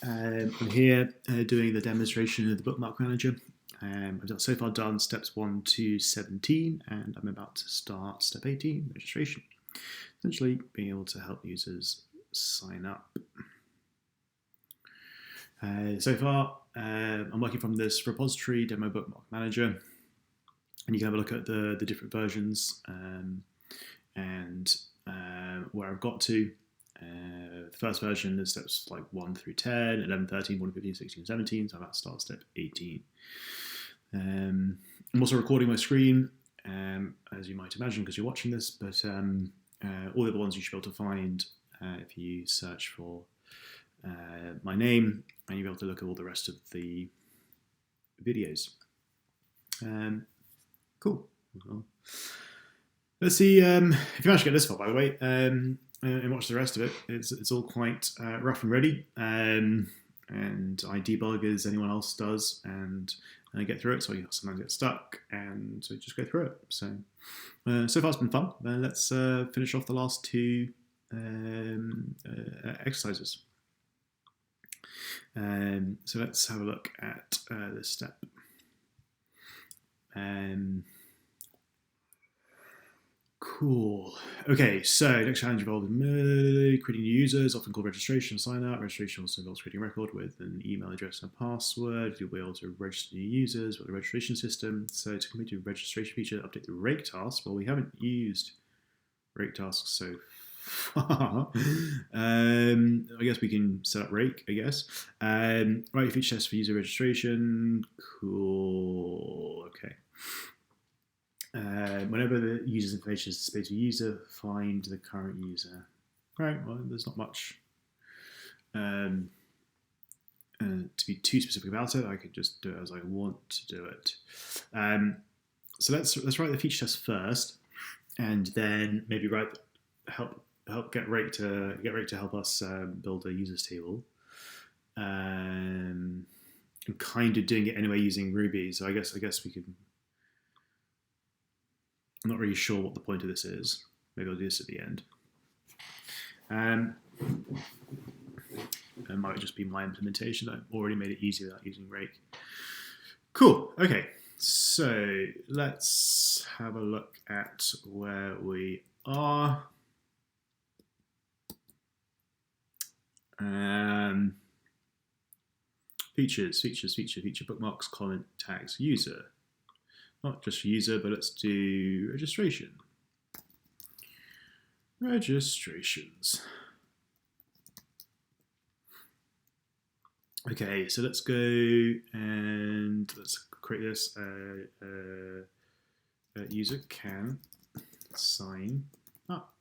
I'm here doing the demonstration of the Bookmark Manager. I've so far done steps 1 to 17, and I'm about to start step 18, registration. Essentially, being able to help users sign up. So far, I'm working from this repository, Demo Bookmark Manager, and you can have a look at the different versions and where I've got to. The first version is steps like 1 through 10, 11, 13, 14, 15, 16, 17, so I'm about to start step 18. I'm also recording my screen, as you might imagine because you're watching this, but all the other ones you should be able to find if you search for my name, and you'll be able to look at all the rest of the videos. Cool. Well, let's see if you manage to get this far, by the way, and watch the rest of it. It's all quite rough and ready, and I debug as anyone else does, and I get through it. So you sometimes get stuck, and so just go through it. So so far it's been fun. Let's finish off the last two exercises. So let's have a look at this step. Cool. Okay, so next challenge involves creating new users, often called registration, sign up. Registration also involves creating a record with an email address and a password. You'll be able to register new users with the registration system. So to complete the registration feature, update the rake task. Well, we haven't used rake tasks so far. I guess we can set up rake, I guess. Write a feature test for user registration. Cool. Okay. Whenever the user's information is displayed to a user, find the current user. Right, well, there's not much to be too specific about it. I could just do it as I want to do it. So let's write the feature test first, and then maybe help get rake to help us build a users table. I'm kind of doing it anyway using Ruby, so I guess we could. I'm not really sure what the point of this is. Maybe I'll do this at the end. It might just be my implementation. I've already made it easy without using rake. Cool. Okay. So let's have a look at where we are. Features, bookmarks, comment, tags, user. Not just for user, but let's do registration. Registrations. Okay, so let's go and let's create this. User can sign up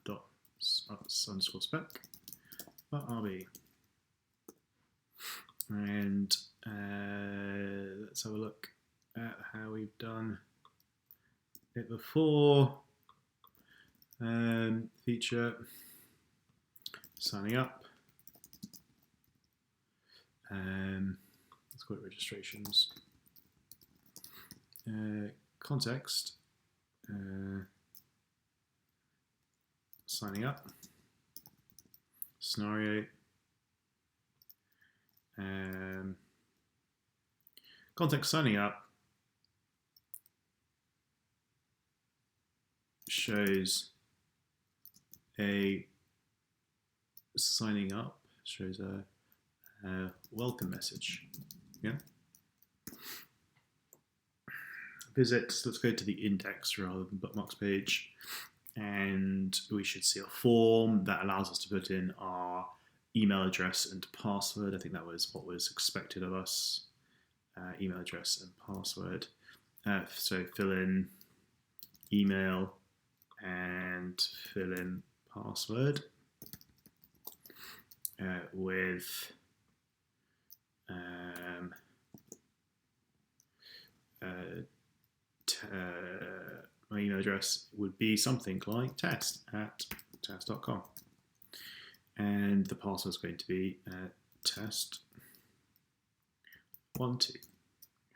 dot underscore spec .rb. And let's have a look at how we've done it before. Feature, signing up. Let's call it registrations. Context, signing up. Scenario. Context signing up shows a signing up, shows a welcome message. Yeah. Visits, let's go to the index rather than bookmarks page, and we should see a form that allows us to put in our email address and password. I think that was what was expected of us. Email address and password. So fill in email and fill in password with my email address would be something like test@test.com, and the password is going to be test12.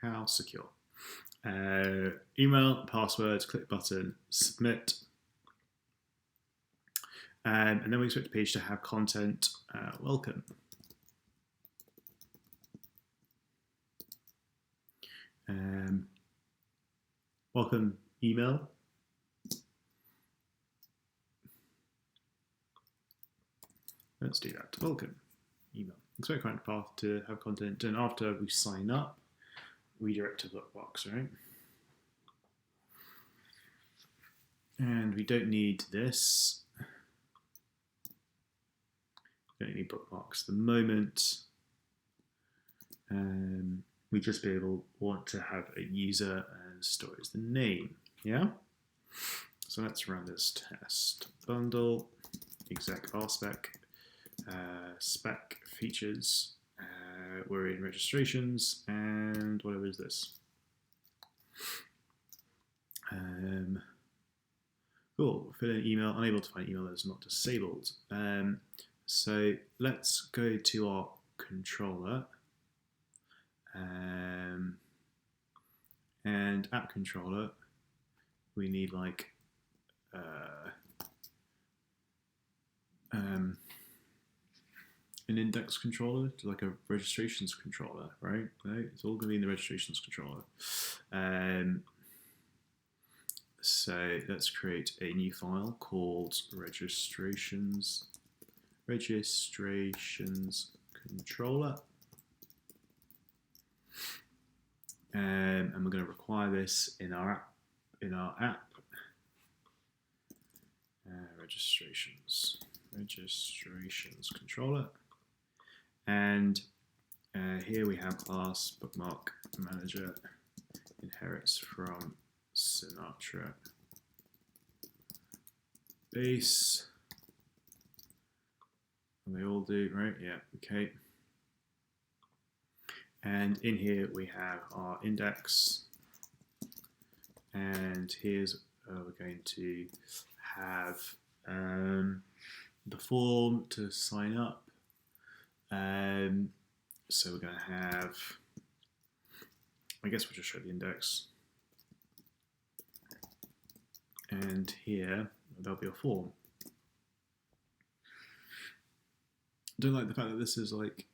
How secure? Email, password, click button, submit. And then we expect the page to have content, welcome. Welcome email. Let's do that. Welcome email. Expect current path to have content, and after we sign up, redirect to Bookmarks, right? And we don't need this. We don't need bookmarks at the moment. We just want to have a user and store as the name. Yeah. So let's run this test. Bundle exec rspec spec features. We're in registrations, and whatever is this? Cool. Fill in email. Unable to find email that is not disabled. So let's go to our controller. And app controller, we need like an index controller, to like a registrations controller, right? It's all going to be in the registrations controller. So let's create a new file called registrations controller. And we're going to require this in our app. Registrations controller. And here we have class bookmark manager inherits from Sinatra base. And they all do, right? Yeah, okay. And in here we have our index, and here's we're going to have the form to sign up. So we're going to have, I guess we'll just show the index, and here there'll be a form. I don't like the fact that this is like,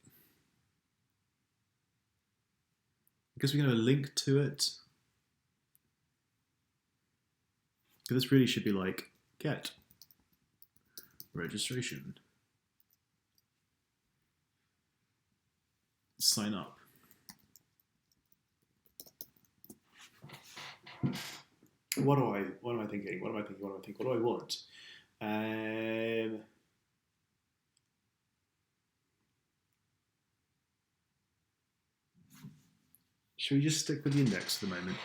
because we're going to link to it. This really should be like get registration, sign up. What am I thinking? What do I want? Should we just stick with the index for the moment?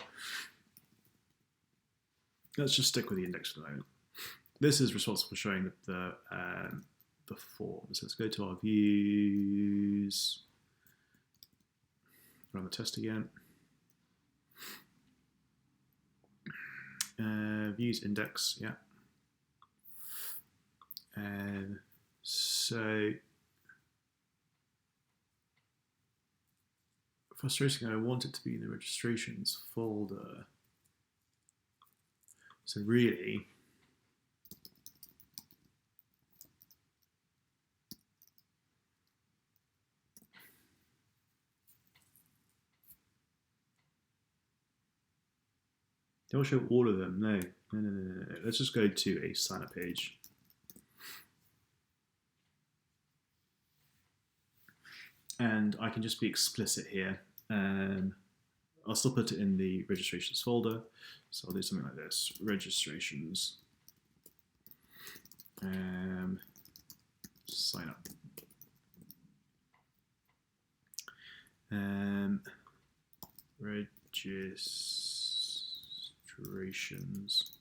Let's just stick with the index for the moment. This is responsible for showing the forms. Let's go to our views. Run the test again. Views index, yeah. And so frustrating, I want it to be in the registrations folder. So really, they will show all of them. No. Let's just go to a sign up page. And I can just be explicit here. I'll still put it in the registrations folder. So I'll do something like this: registrations, sign up. Registrations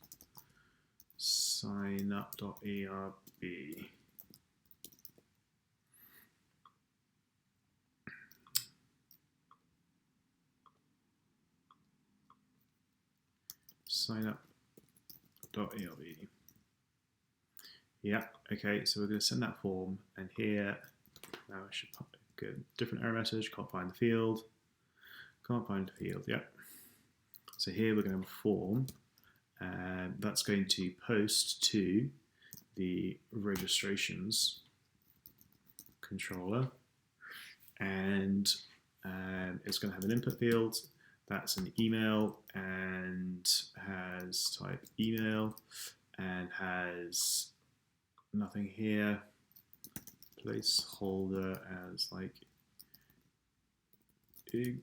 sign up.erb. Sign up.erb. Yeah, okay, so we're going to send that form, and here now I should pop a different error message. Can't find the field. Yeah. So here we're going to have a form, and that's going to post to the registrations controller, and it's going to have an input field, that's an email and has type email and has nothing here. Placeholder as like your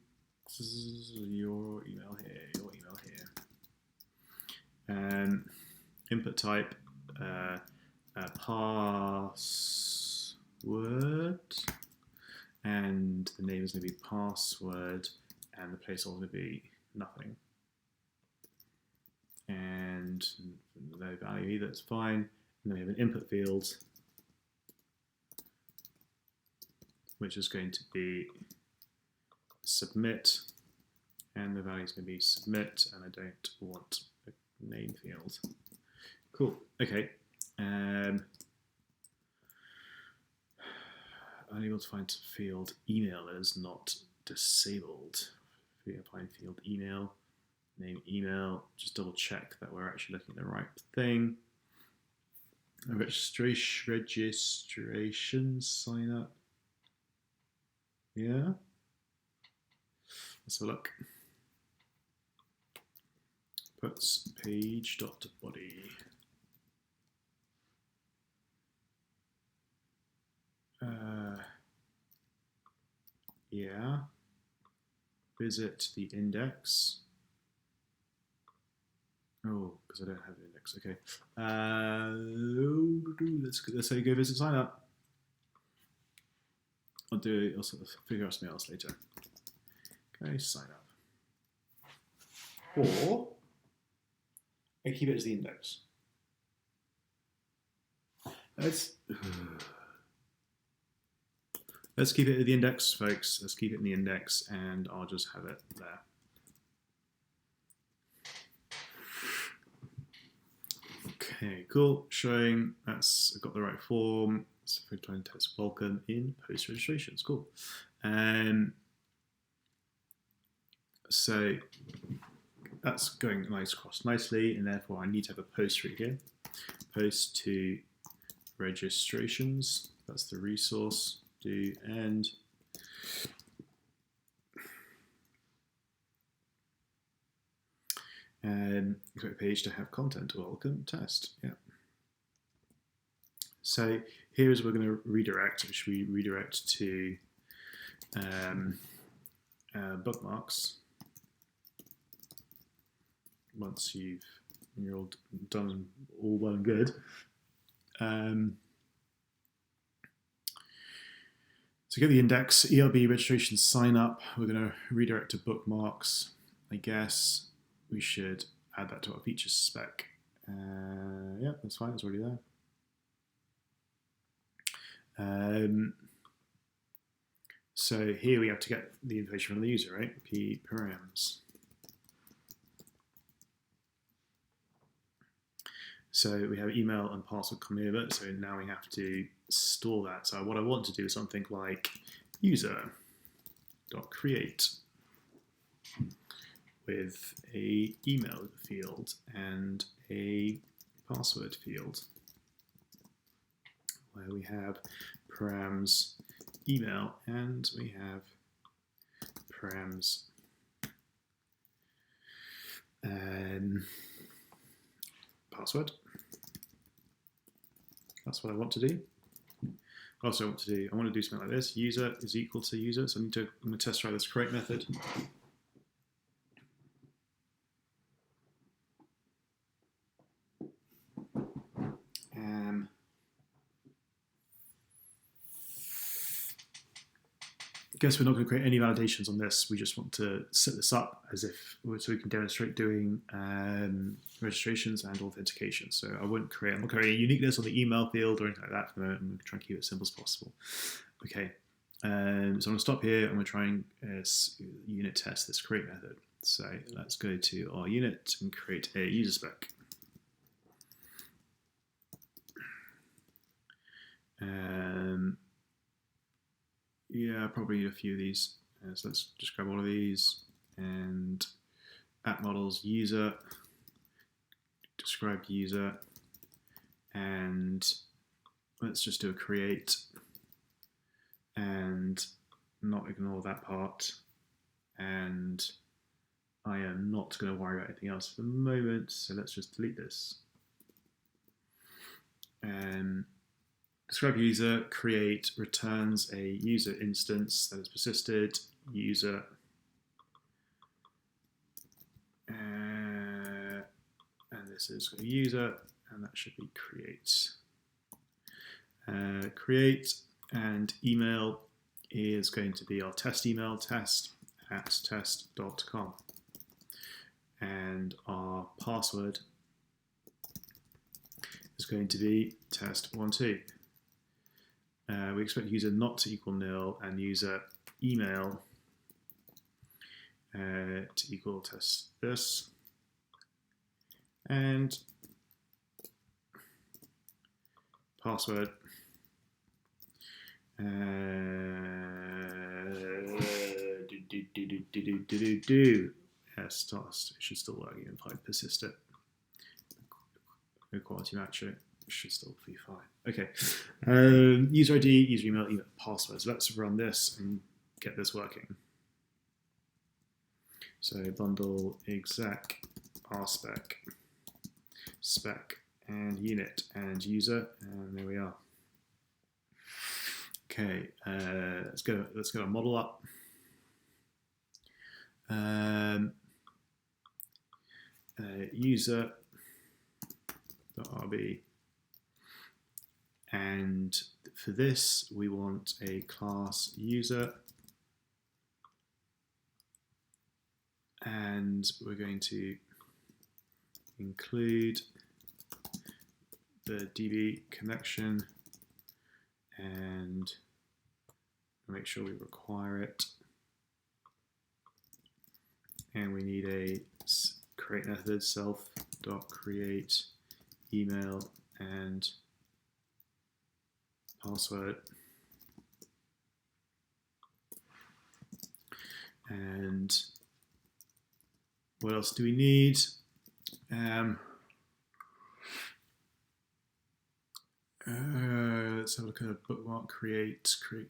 email here, your email here. Input type password, and the name is going to be password, and the placeholder is going to be nothing. And no value either, it's fine. And then we have an input field, which is going to be submit, and the value is going to be submit, and I don't want a name field. Cool, okay. Unable to find field email is not disabled. We find field email, name email, just double check that we're actually looking at the right thing. Registration sign up. Yeah. Let's have a look. Puts page.body. Yeah. Visit the index. Oh, because I don't have an index. Okay. Let's say go visit sign up. I'll figure out something else later. Okay, sign up. Or I keep it as the index. Let's keep it at the index, folks. Let's keep it in the index, and I'll just have it there. Okay, cool. Showing that's got the right form. So we're trying to test welcome in post registrations. Cool. So that's going nice across nicely, and therefore I need to have a post route here. Post to registrations. That's the resource. Do end. Expect page to have content. Welcome test. Yeah. So here's where we're going to redirect, which we redirect to bookmarks. Once you're all done, all well and good. To get the index, ERB registration sign up, we're going to redirect to bookmarks. I guess we should add that to our features spec. Yeah, that's fine, it's already there. So here we have to get the information from the user, right? P params. So we have email and password coming over, so now we have to store that. So what I want to do is something like user.create with a email field and a password field, where we have params email and we have params password. That's what I want to do. Also, I want to do something like this. User is equal to user. So I'm going to test try this create method. I guess we're not going to create any validations on this. We just want to set this up as if so we can demonstrate doing registrations and authentication. So I'm not creating uniqueness on the email field or anything like that for the moment. I'm going to try and keep it as simple as possible. Okay, so I'm going to stop here and we're trying unit test this create method. So let's go to our unit and create a user spec. Yeah, probably need a few of these. So let's just grab all of these and app models user, describe user, and let's just do a create and not ignore that part, and I am not going to worry about anything else for the moment, so let's just delete this. Describe user, create, returns a user instance that has persisted, user, and this is a user, and that should be create. Create and email is going to be our test email, test@test.com. And our password is going to be test12. We expect user not to equal nil and user email to equal test this. And password yes, it should still work even if I persist it. No quality match it should still be fine. Okay, user ID, user email, password. So let's run this and get this working. So bundle exec rspec spec and unit and user, and there we are. Okay, let's get a model up. User.rb, and for this we want a class user, and we're going to include the DB connection and make sure we require it. And we need a create method, self.create email and password. And what else do we need? Let's have a look at a bookmark, create. I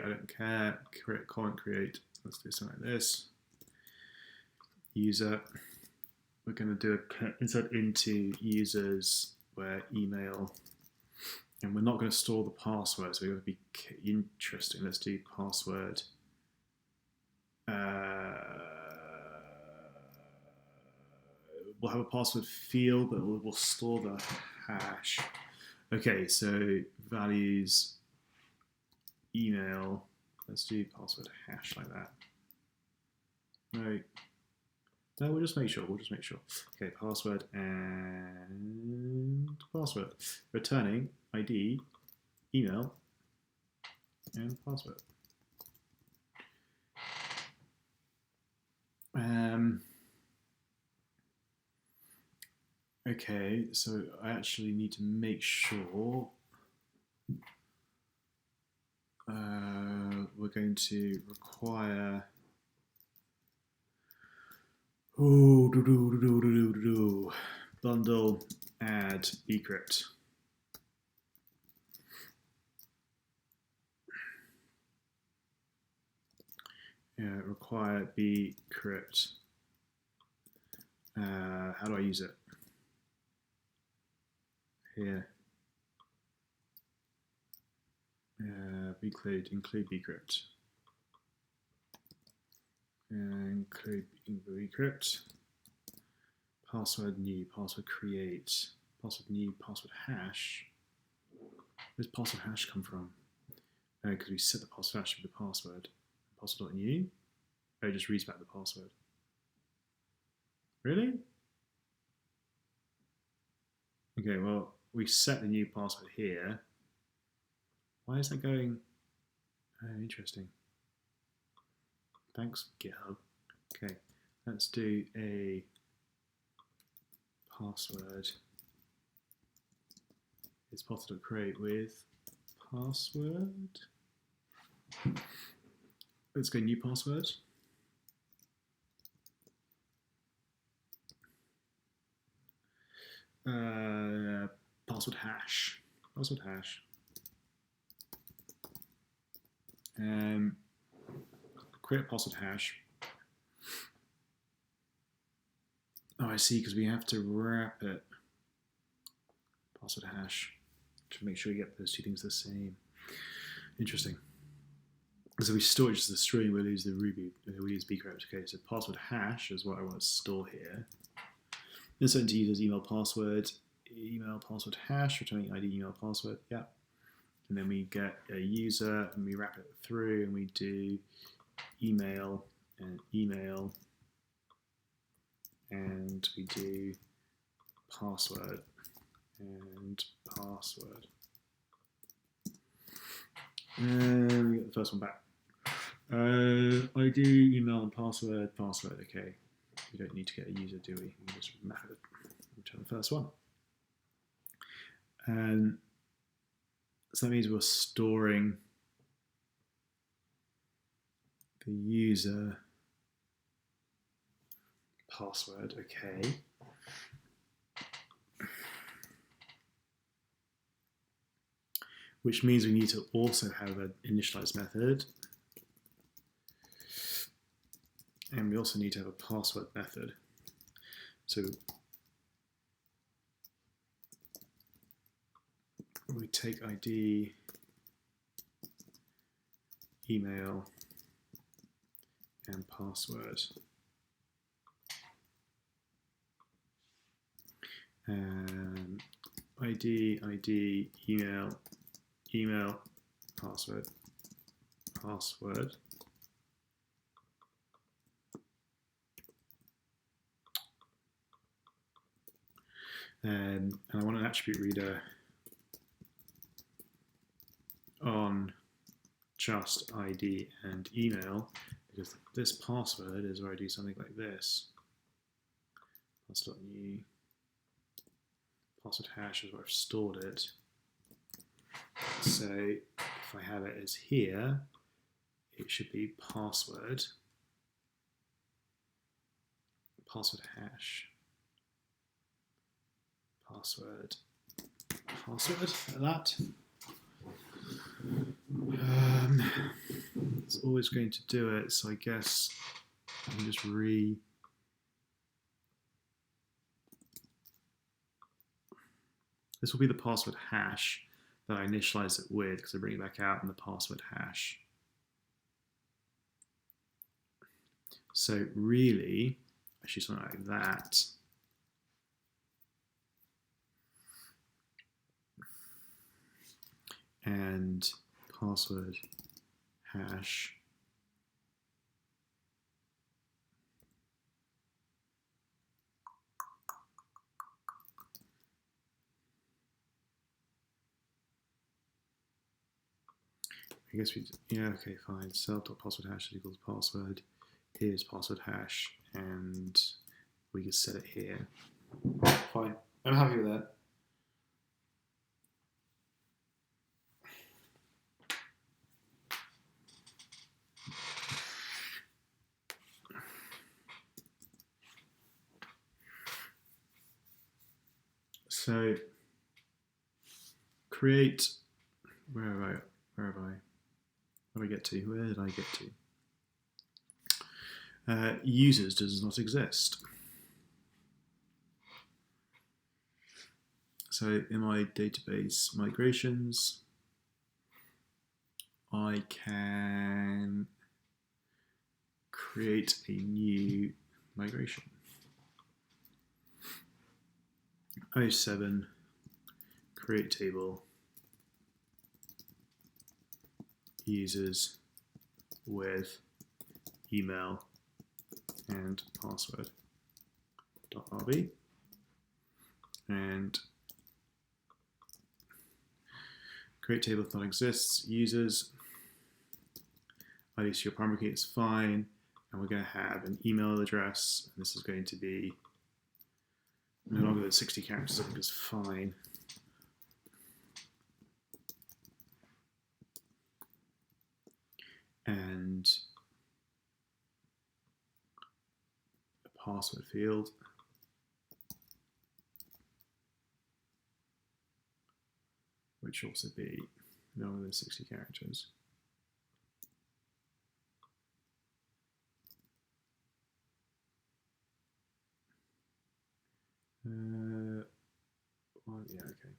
don't care. Create, comment, create. Let's do something like this. User. We're going to do a insert into users where email, and we're not going to store the password, so we're going to be interesting. Let's do password. We'll have a password field, but we'll store the hash. Okay, so values email. Let's do password hash like that. No, we'll just make sure. Okay, password and password. Returning ID, email, and password. Okay, so I actually need to make sure we're going to require bundle add bcrypt. Require bcrypt. How do I use it? Here. Include bcrypt. Include bcrypt. Password new, password create, password new, password hash. Where does password hash come from? Because we set the password hash to the password. Password.new. Oh, it just reads back the password. Really? Okay, well, we set the new password here. Why is that going? Oh, interesting. Thanks, GitHub. Okay, let's do a password. It's password.create with password. Let's go new password. Password hash. Password hash. Create a password hash. Oh, I see, because we have to wrap it. Password hash to make sure we get those two things the same. Interesting. So we store it as a string, we lose the Ruby, we use bcrypt. Okay, so password hash is what I want to store here. Insert into user's email password hash, returning ID email password, yeah. And then we get a user and we wrap it through and we do email and email and we do password and password. And we get the first one back. ID, email, and password, okay. We don't need to get a user, do we? We can just map it, return the first one. And so that means we're storing the user password, okay. Which means we need to also have an initialize method. And we also need to have a password method. So we take ID, email, and password. And ID, email, password. And I want an attribute reader on just ID and email, because this password is where I do something like this. Pass.new password hash is where I've stored it. So if I have it as here, it should be password hash, password, like that. It's always going to do it, so I guess I can just this will be the password hash that I initialize it with, because I bring it back out in the password hash. So really, actually something like that. And password hash I guess we, yeah, okay, fine. Self.password hash equals password. Here's password hash, and we can set it here. Fine, I'm happy with that. So create, where have I? Where did I get to? Where did I get to? Users does not exist. So in my database migrations, I can create a new migration. 07 create table users with email and password .rb, and create table if not exists, users, ID to your primary key is fine, and we're going to have an email address, and this is going to be no longer than 60 characters, I think is fine. And a password field. Which also be no more than 60 characters. Well, yeah, okay.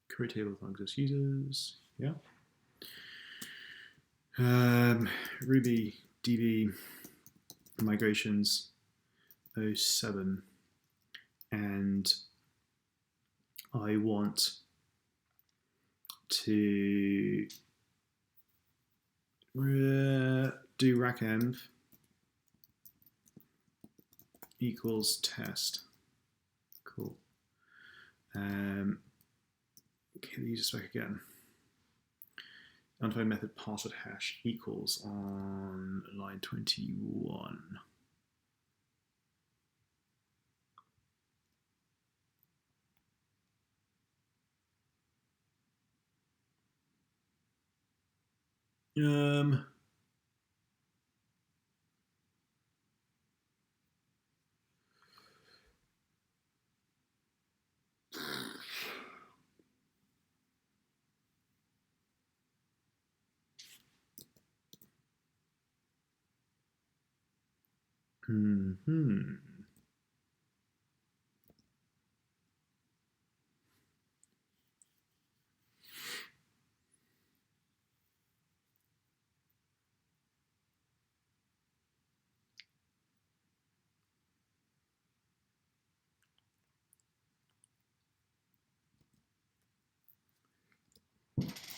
Create table of access users. Yeah. Ruby DB migrations 07, and I want to do rackenv equals test. Cool. Okay, the user spec again. Undefined method password hash equals on line 21.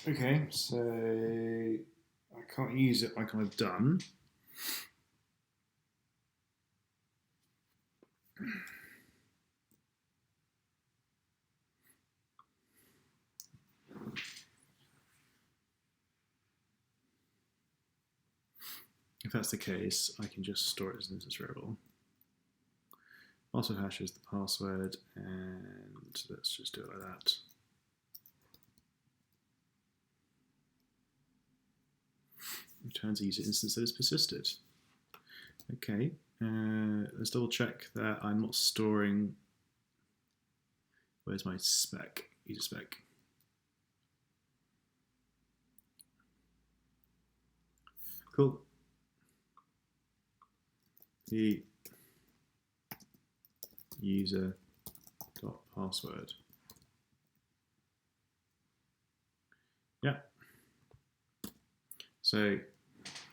Okay, so I can't use it like I've done. If that's the case, I can just store it as an instance variable. Password hash is the password, and let's just do it like that. Returns a user instance that is persisted. Okay, let's double check that I'm not storing. Where's my spec? User spec. Cool. The user dot password. Yeah. So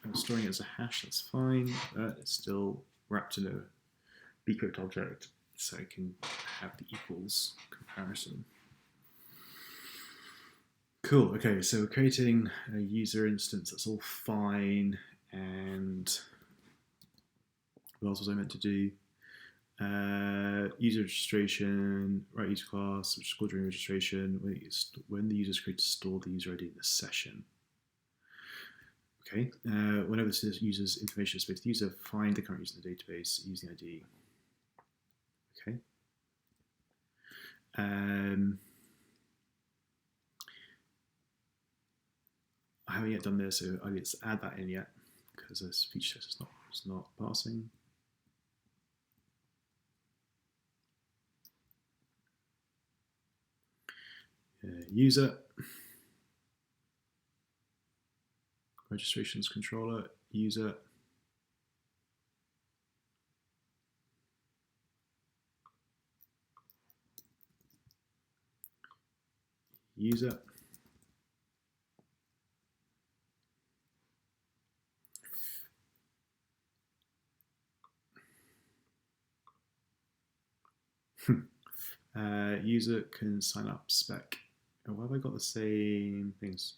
I'm storing it as a hash, that's fine. It's still wrapped in a bcrypt object, so I can have the equals comparison. Cool, okay, so we're creating a user instance, that's all fine. And what else was I meant to do? User registration, write user class, which is called during registration, when the user is created, to store the user ID in the session. Okay, whenever the user's information is space, the user find the current user in the database using ID. Okay. I haven't yet done this, so I need to add that in yet because this feature test is not passing. User registrations controller, user user user can sign up spec. Oh, why have I got the same things?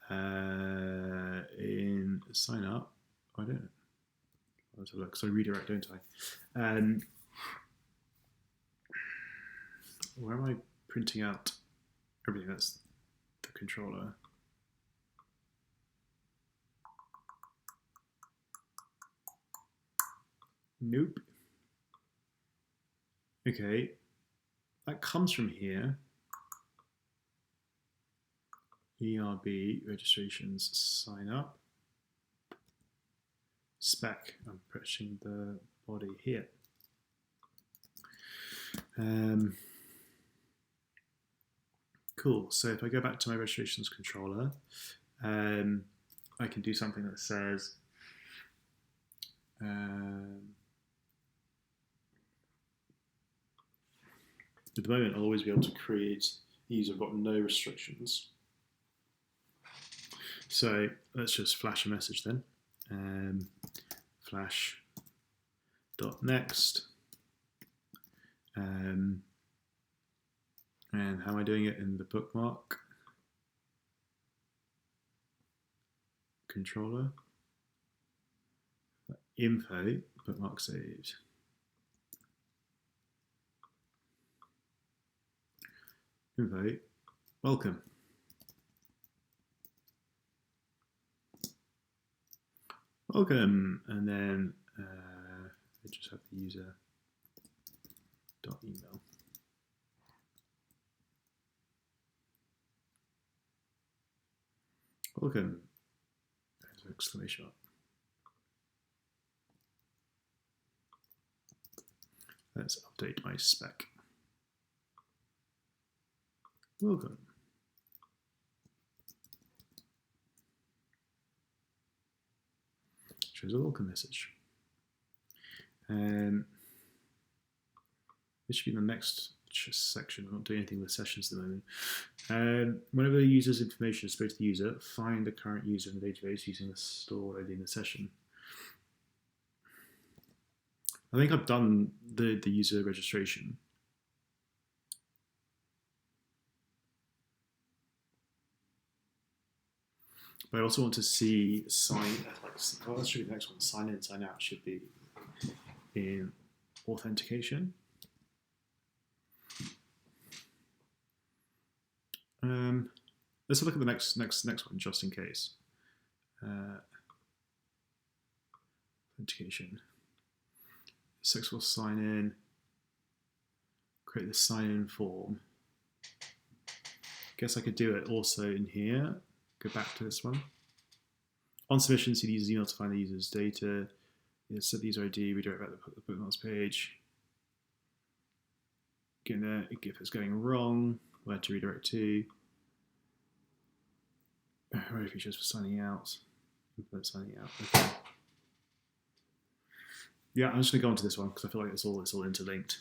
In sign up, I don't know. Let's have a look. So I redirect, don't I? Where am I printing out everything? That's the controller. Nope. Okay, that comes from here. ERB registrations sign up. Spec, I'm pushing the body here. cool. So if I go back to my registrations controller, I can do something that says at the moment, I'll always be able to create a user. I've got no restrictions. So let's just flash a message then. Flash dot next. And how am I doing it in the bookmark controller? Info, bookmark saved. Info, welcome. Welcome, and then I just have the user dot email. Welcome. There's an exclamation mark. Let's update my spec. Welcome. Shows a welcome message. This should be the next section. I'm not doing anything with sessions at the moment. Whenever the user's information is stored to the user, find the current user in the database using the store ID in the session. I think I've done the user registration. But I also want to see let's show you the next one. Sign in, sign out should be in authentication. Let's have a look at the next one just in case. Authentication. Successful sign in. Create the sign in form. Guess I could do it also in here. Go back to this one. On submission, see the user's email to find the user's data. Set the user ID, redirect back to the bookmarks page. Get in there, if it's going wrong, where to redirect to. Ready features for signing out. Implement signing out. Okay. Yeah, I'm just going to go on to this one because I feel like it's all interlinked.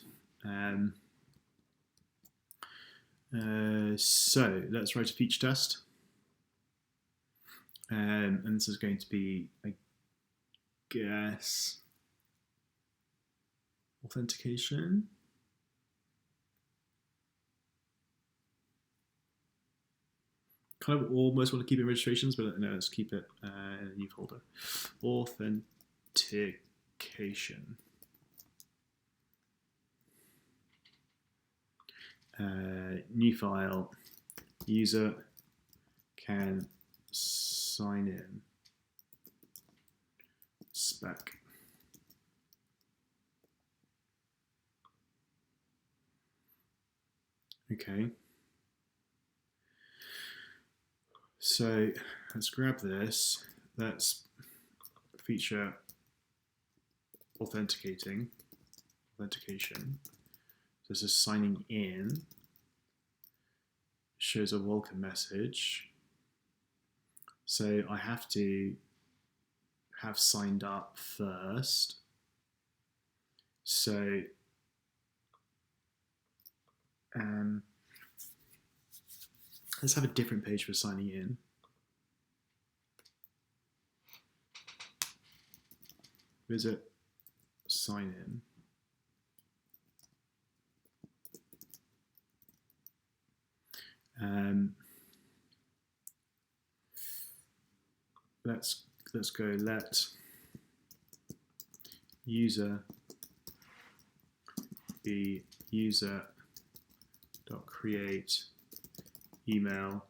So let's write a feature test. And this is going to be, I guess, authentication. Kind of almost want to keep it in registrations, but no, let's keep it in a new folder. Authentication. New file. User can sign in. Spec. Okay. So let's grab this. Let's feature authentication. So this is signing in. Shows a welcome message. So I have to have signed up first. So let's have a different page for signing in. Visit sign in. Let's go let user be user.create email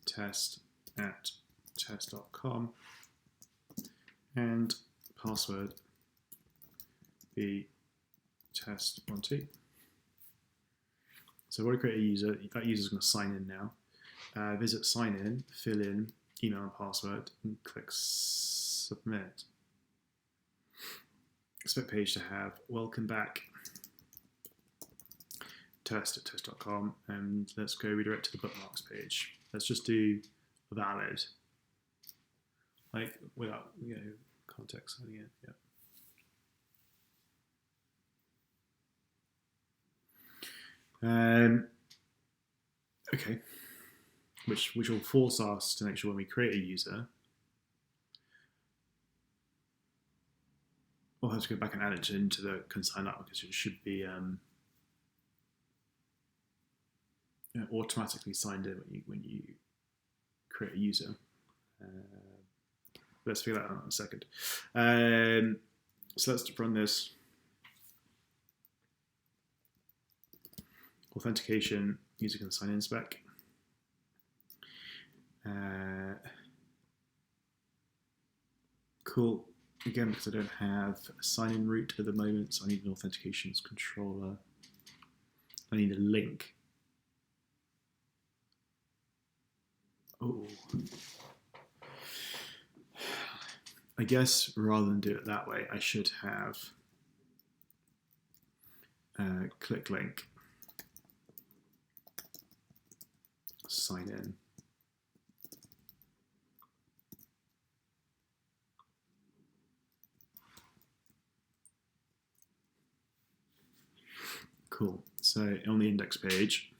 test@test.com and password be test12. So I've already created a user. That user is going to sign in now. Visit sign in, fill in email and password, and click submit. Expect page to have welcome back. test@test.com, and let's go redirect to the bookmarks page. Let's just do valid, like without context signing it. Yeah. Okay. Which will force us to make sure when we create a user, we'll have to go back and add it into the consign up, because it should be automatically signed in when you create a user. Let's figure that out in a second. So let's run this. Authentication, user can sign in spec. Cool. Again, because I don't have a sign-in route at the moment, so I need an authentications controller. I need a link. Oh. I guess rather than do it that way, I should have click link, sign in. Cool. So on the index page,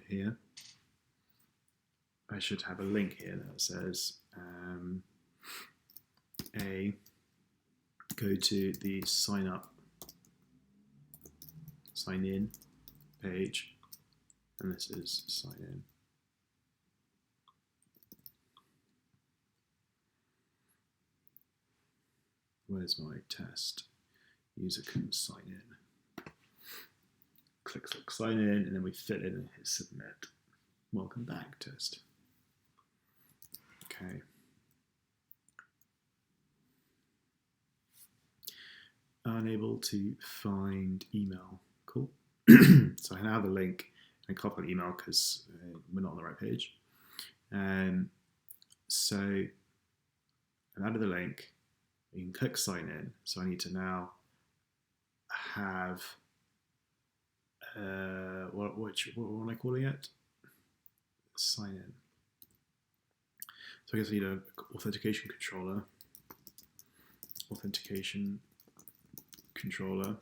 here, I should have a link here that says go to the sign in page, and this is sign in. Where's my test? User can sign in. Click sign in, and then we fill in and hit submit. Welcome back, test. Okay. Unable to find email. Cool. So I now have a link and copy the email because we're not on the right page. So I've added the link. You can click sign in. So I need to now have what am I calling it? Sign in. So I guess I need an authentication controller. Authentication controller.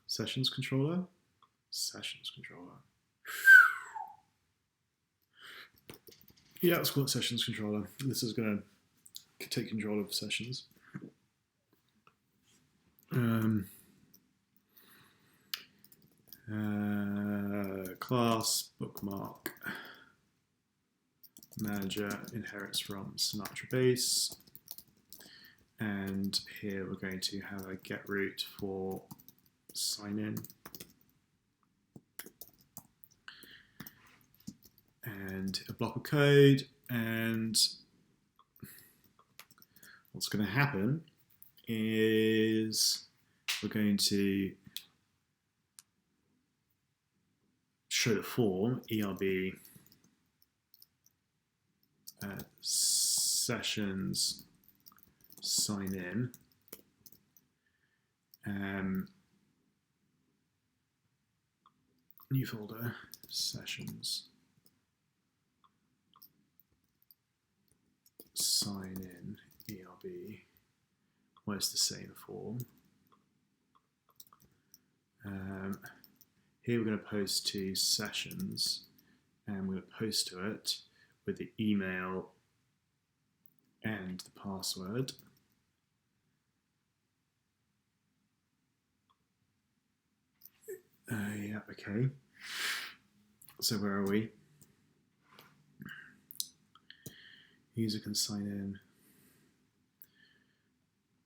Sessions controller. Sessions controller. Yeah, let's call it sessions controller. This is going to take control of sessions. Class bookmark manager inherits from Sinatra base, and here we're going to have a get route for sign in, and a block of code. And what's going to happen is we're going to show the form ERB sessions sign in, new folder, sessions sign in ERB, where it's the same form. Here we're going to post to sessions, and we're going to post to it with the email and the password. Yeah, okay. So where are we? User can sign in.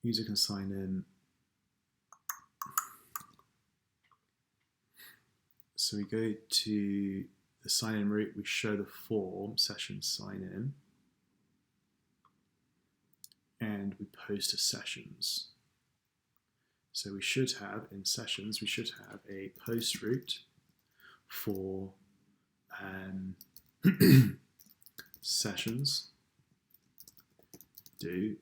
User can sign in. So we go to the sign in route, we show the form, sessions sign in, and we post to sessions. So we should have, in sessions, we should have a post route for sessions do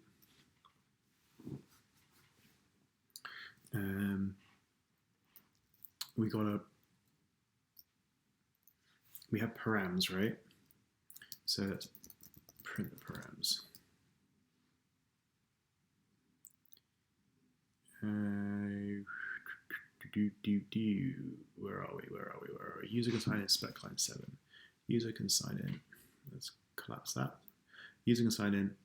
we have params, right? So let's print the params. Where are we? User can sign in, spec line 7. User can sign in. Let's collapse that. User can sign in,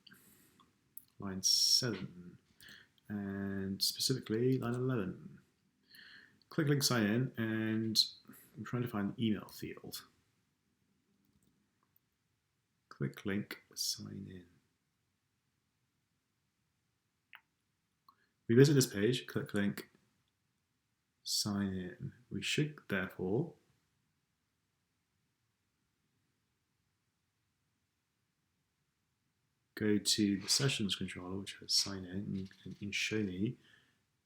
line 7. And specifically, line 11. Click link sign in, and I'm trying to find the email field. Click link sign in. We visit this page, click link sign in. We should therefore go to the sessions controller, which has sign in, and show me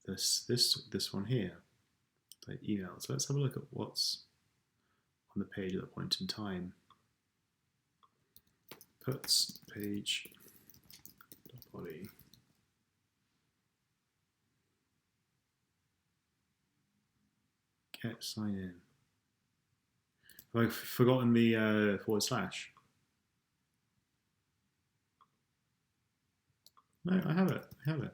this one here, the email. So let's have a look at what's on the page at that point in time. Puts page body. Get sign in. Have I forgotten the forward slash? No, I have it.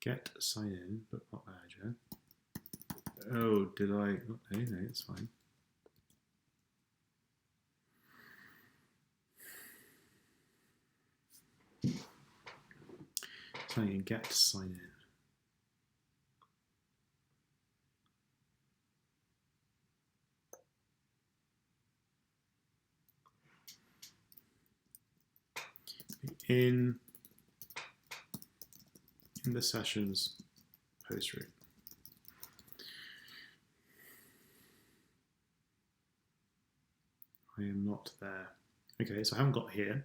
Get sign in, bookmark manager. Oh, did I? Oh, no, it's fine. Sign in, get sign in. In the sessions post route. I am not there. Okay, so I haven't got here.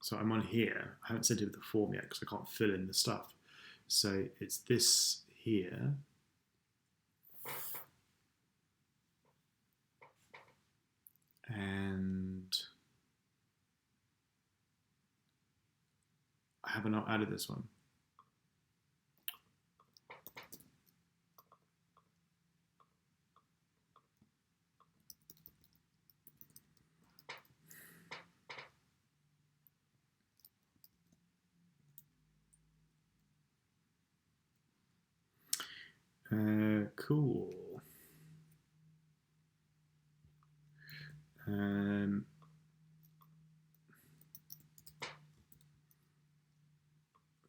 So I'm on here. I haven't sent it with the form yet because I can't fill in the stuff. So it's this here. And I haven't added this one. Cool.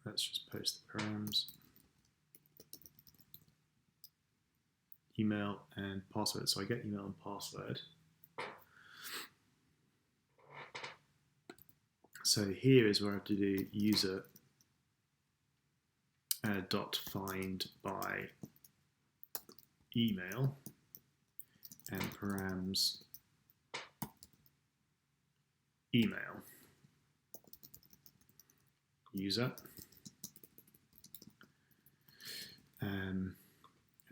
Let's just post the params. Email and password. So I get email and password. So here is where I have to do user dot find by email and params email user. And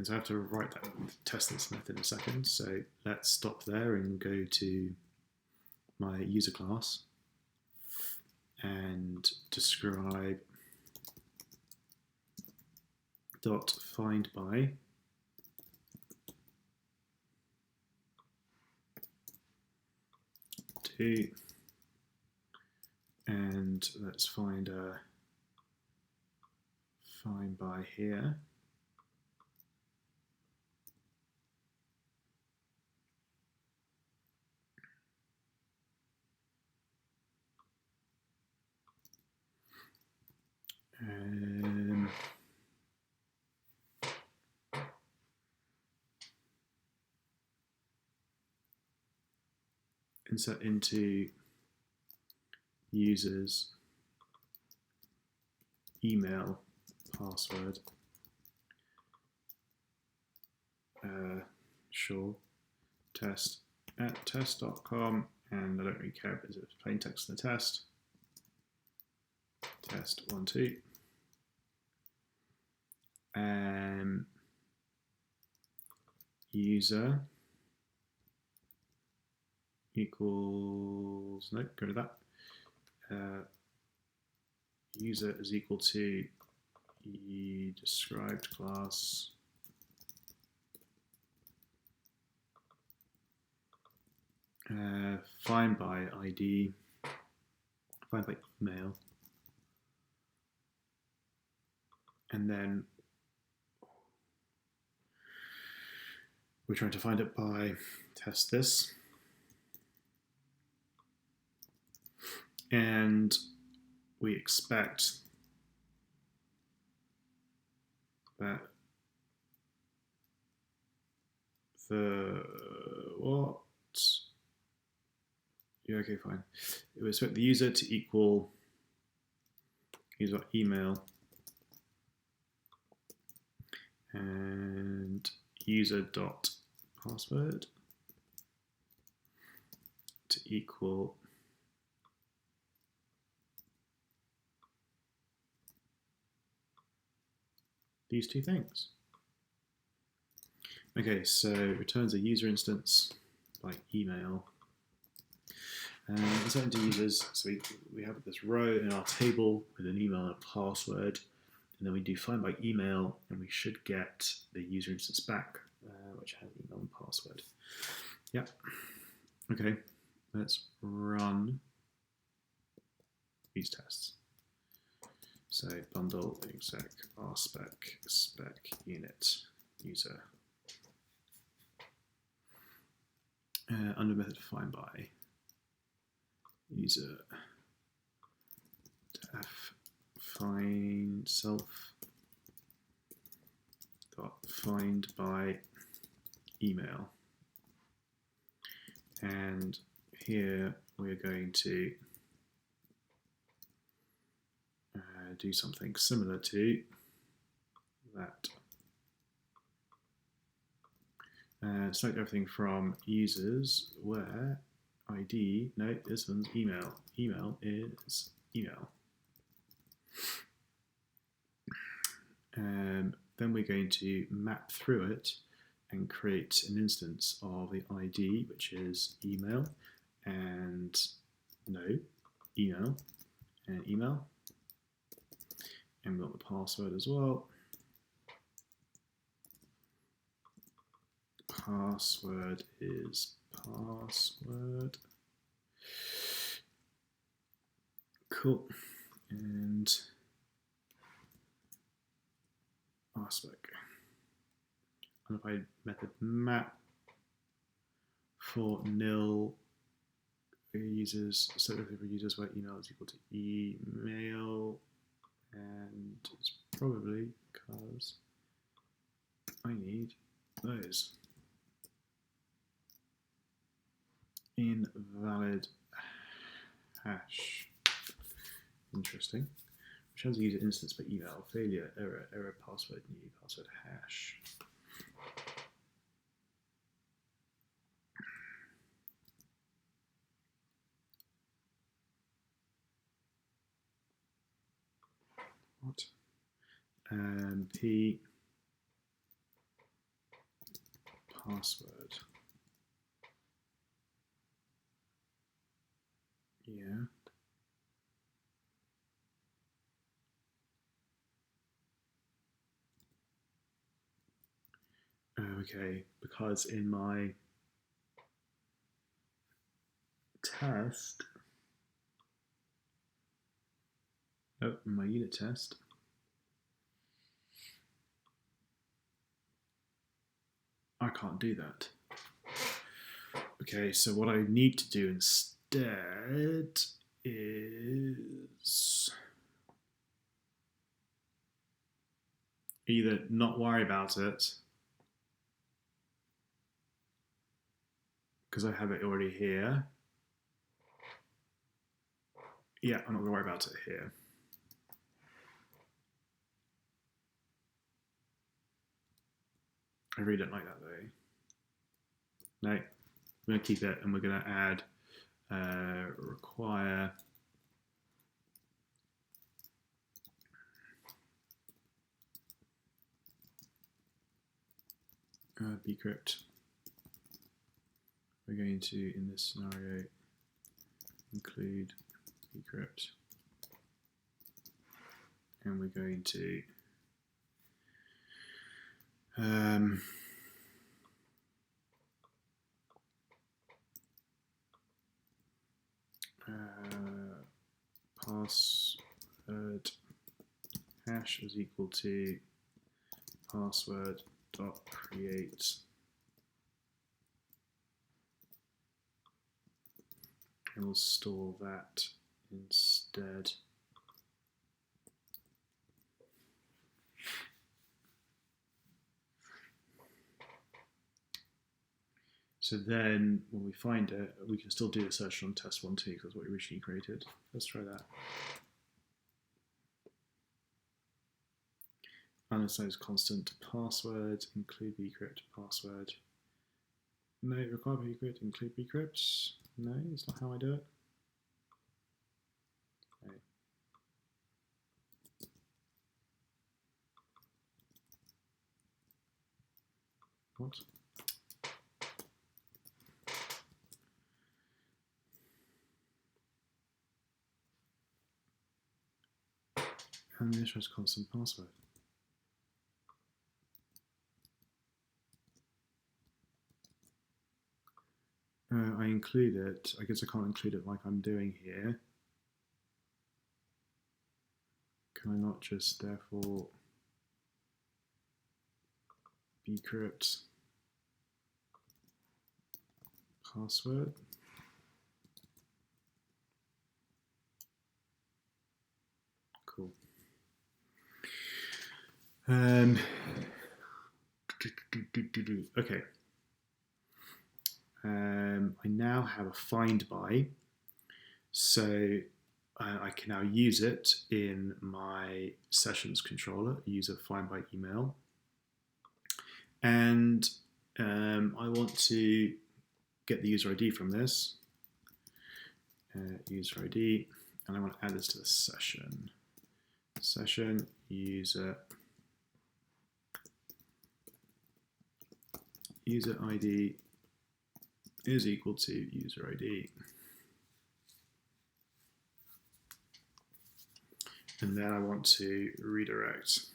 so I have to write that, test this method in a second. So let's stop there and go to my user class and describe dot find by to, and let's find a find by here. Insert into users email password. Sure. Test at test.com, and I don't really care if it's plain text in the test. Test 1 2. User equals, no, go to that. user is equal to described class find by ID, find by email, and then we're trying to find it by test this, and we expect that the what? Yeah, okay, fine. We expect the user to equal user email and user dot password to equal these two things. Okay, so returns a user instance by email. And it's open to users, so we have this row in our table with an email and a password, and then we do find by email, and we should get the user instance back, which has email and password. Yep. Okay, let's run these tests. So bundle exec rspec spec unit user under method find by user def find self dot find by email, and here we're going to do something similar to that. Select everything from users where ID, no, this one's email. Email is email. Then we're going to map through it and create an instance of the ID, which is email, and no, email, and email. And we've got the password as well. Password is password. Cool. And rspec. Unified method map for nil users. So if users where email is equal to email, and it's probably because I need those. Invalid hash. Interesting. Which has a user instance by email. Failure, error, password, new password hash. What? P password. Yeah. Okay, because in my test, in my unit test, I can't do that. Okay, so what I need to do instead is either not worry about it, because I have it already here. Yeah, I'm not going to worry about it here. I really don't like that though. No, we're going to keep it, and we're going to add require bcrypt. We're going to, in this scenario, include bcrypt. and we're going to password hash is equal to password dot create, and we'll store that instead. So then when we find it, we can still do the search on test1 too, because that's what we originally created. Let's try that. Unassigned constant password, include bcrypt password. No, require bcrypt, include bcrypt. No, it's not how I do it. Okay. What? And this was constant password. I include it. I guess I can't include it like I'm doing here. Can I not just therefore bcrypt password? Cool. Okay. I now have a find by, so I can now use it in my sessions controller, user find by email, and I want to get the user ID from this, user ID, and I want to add this to the session. Session user ID is equal to user ID. And then I want to redirect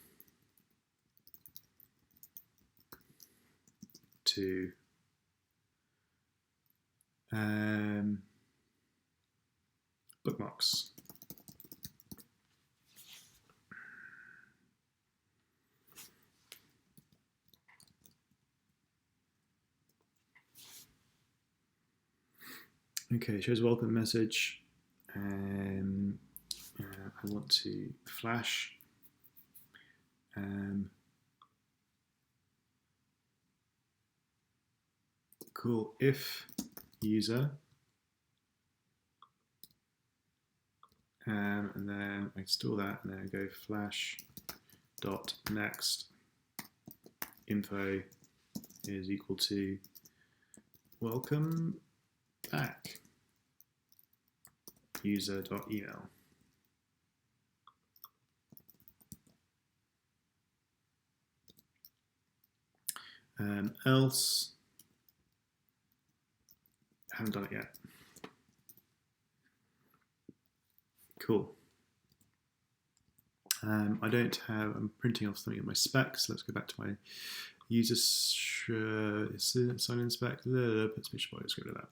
to bookmarks. Okay, shows welcome message. I want to flash. Cool. If user, and then I store that, and then I go flash dot next info is equal to welcome back user.email. Else, haven't done it yet. Cool. I don't have, I'm printing off something in my specs. Let's go back to my user sign in spec, put speech body, let's go to that.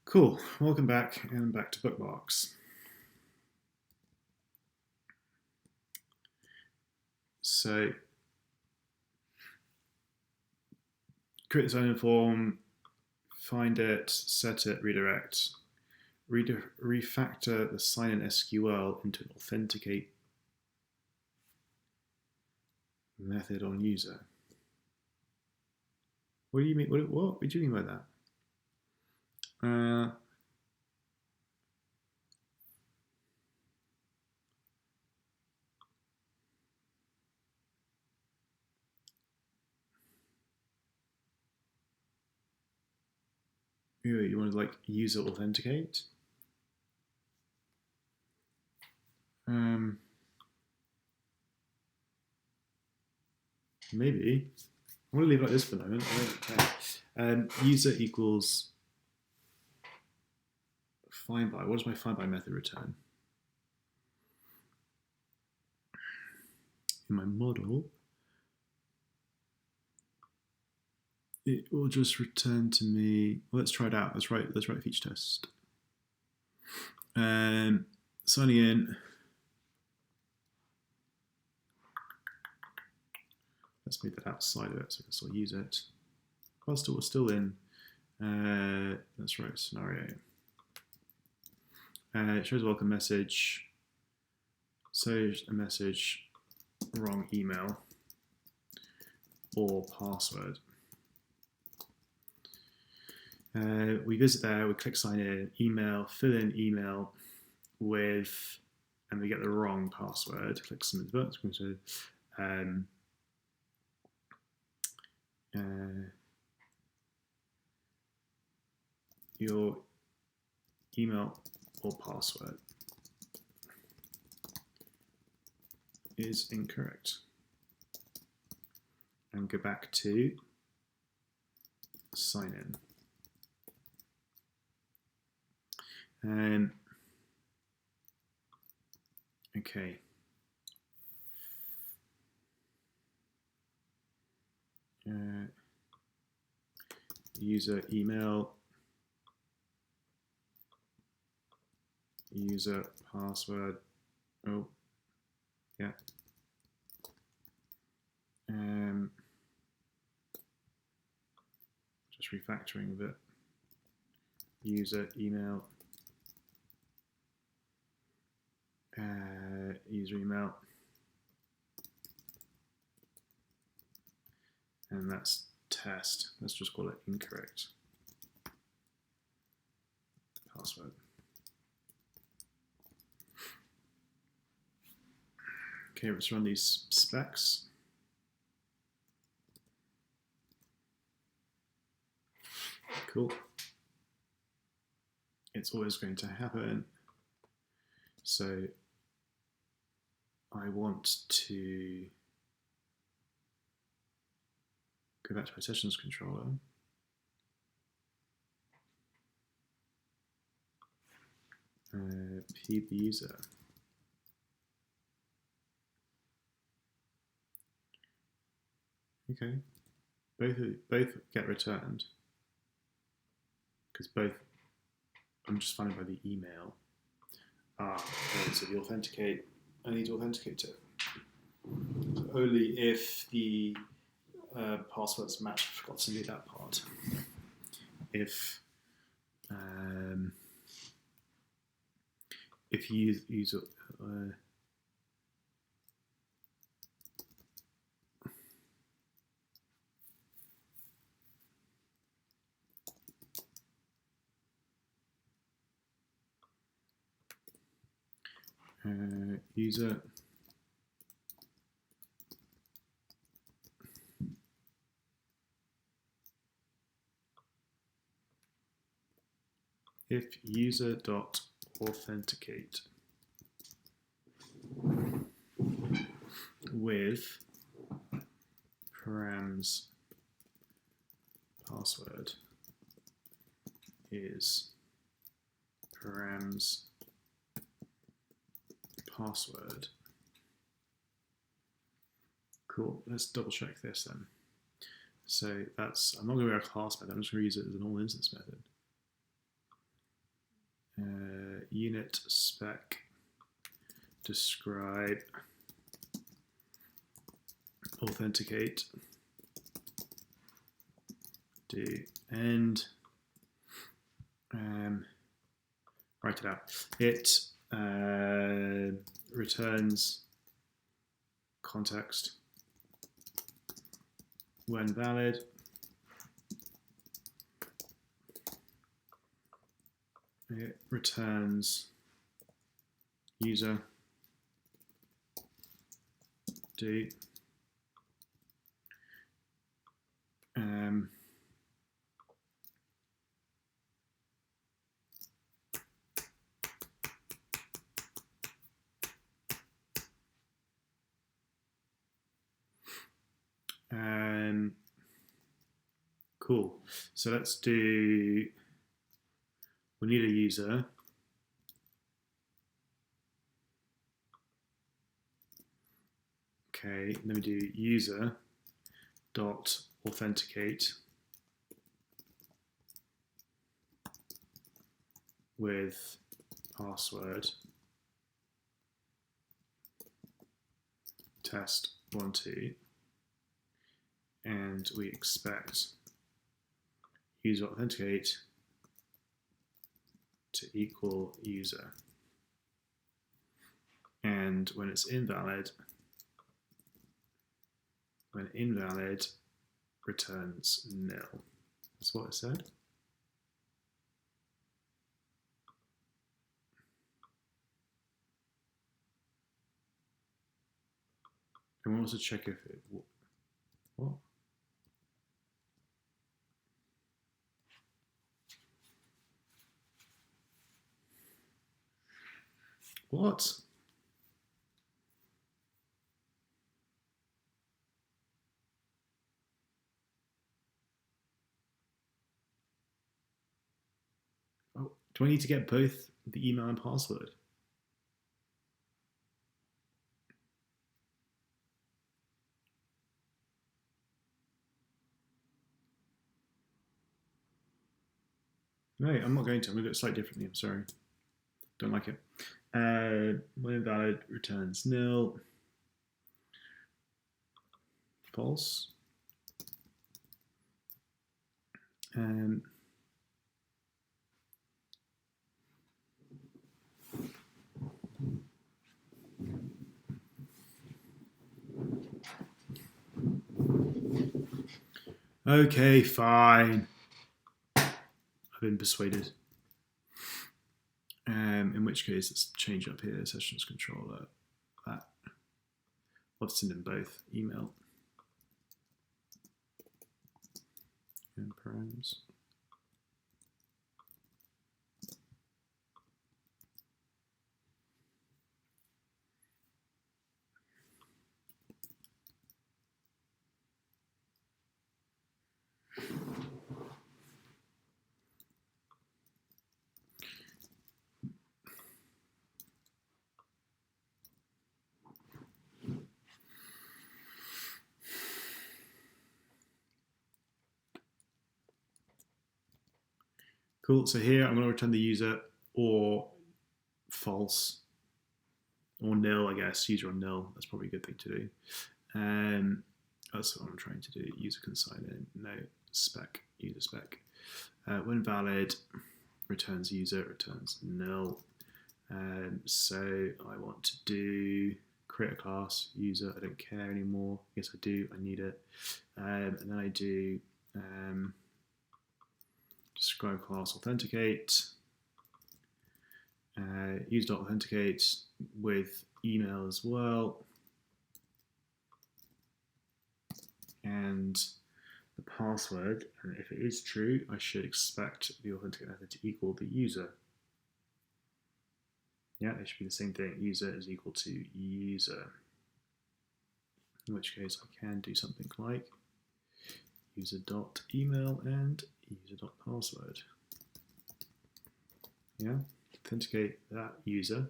Cool, welcome back, and back to bookmarks. So, create the sign-in form, find it, set it, redirect, refactor the sign-in SQL into an authenticate method on user. What do you mean? What do you mean by that? You want to like user authenticate? Maybe. I'm going to leave it like this for the moment. I don't care. User equals find by. What does my find by method return? in my model, it will just return to me. Well, let's try it out. Let's write a feature test. Signing in. Let's move that outside of it so we can still use it. Whilst we're still in, let's write a scenario. It shows a welcome message. So a message, wrong email or password. We visit there, we click sign in, email, fill in email with, and we get the wrong password. Click submit the button. Your email or password is incorrect. And go back to sign in. Okay. User email, user password. Oh, yeah. Just refactoring a bit. User email, user email, and that's test. Let's just call it incorrect password. Okay, let's run these specs. Cool. It's always going to happen. So I want to go back to my sessions controller. Pub user. Okay, both get returned because both. I'm just finding by the email. Okay, so the authenticate. I need to authenticate it. So only if the passwords match. I forgot to do that part. If you use user if user dot authenticate with params password is params password. Cool. Let's double check this then. So that's, I'm not going to use a class method, I'm just going to use it as an all instance method. Unit spec describe authenticate do end write it out. It returns context when valid. It returns user do cool. So let's do, we need a user. Okay, let me do user dot authenticate with password test 1 2, and we expect user authenticate to equal user, and when invalid returns nil. That's what it said. And we'll also check if it, what? What? Oh, do I need to get both the email and password? No, I'm not going to. I'm going to do it slightly differently. I'm sorry. Don't like it. When invalid returns nil. False. Okay, fine. I've been persuaded. In which case, let's change up here, sessions controller, that. I'll send in both email and params. Cool, so here I'm going to return the user or false or nil, I guess, user or nil. That's probably a good thing to do. That's what I'm trying to do. User can sign in, no spec, user spec. When valid, returns user, returns nil. So I want to do create a class, user, I don't care anymore. Yes, I do, I need it. And then I do describe class authenticate, use.authenticate with email as well, and the password, and if it is true, I should expect the authenticate method to equal the user. Yeah, it should be the same thing. User is equal to user. In which case I can do something like user.email and user.password. Yeah, authenticate that user.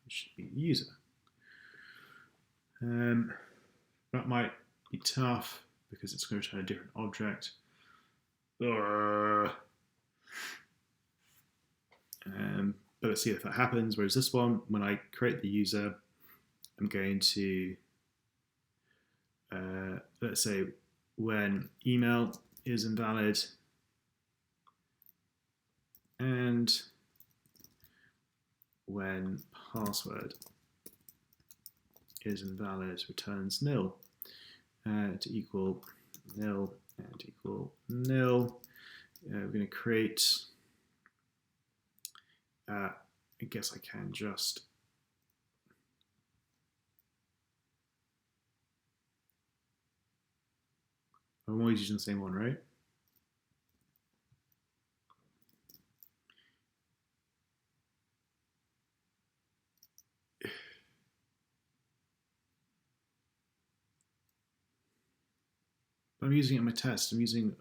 It should be the user. That might be tough because it's going to return a different object. But let's see if that happens. Whereas this one, when I create the user, I'm going to, let's say, when email is invalid and when password is invalid, returns nil to equal nil and equal nil. We're going to create, I guess I can just I'm always using the same one, right? But I'm using it in my test. I'm using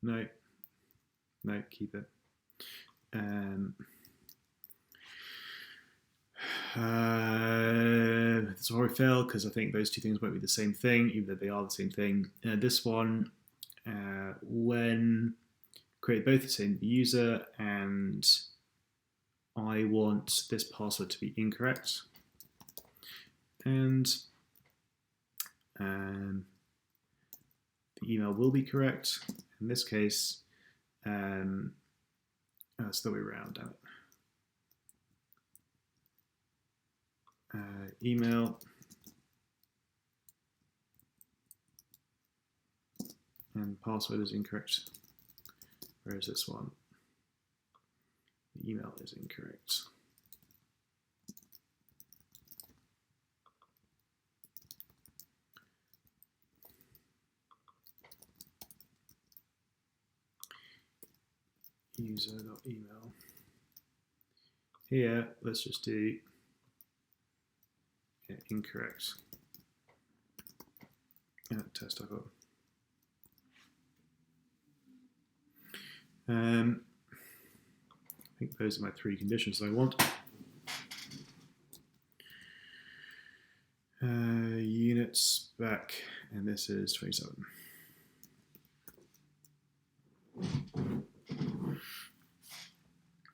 no, keep it. That's where I fail because I think those two things won't be the same thing, even though they are the same thing. This one, when create both the same user and I want this password to be incorrect, and the email will be correct. In this case, it's the way around, damn it. Email and password is incorrect. Whereas this one, the email is incorrect. User.email. Here, let's just do incorrect. Test I got. I think those are my three conditions that I want. Unit spec, and this is 27.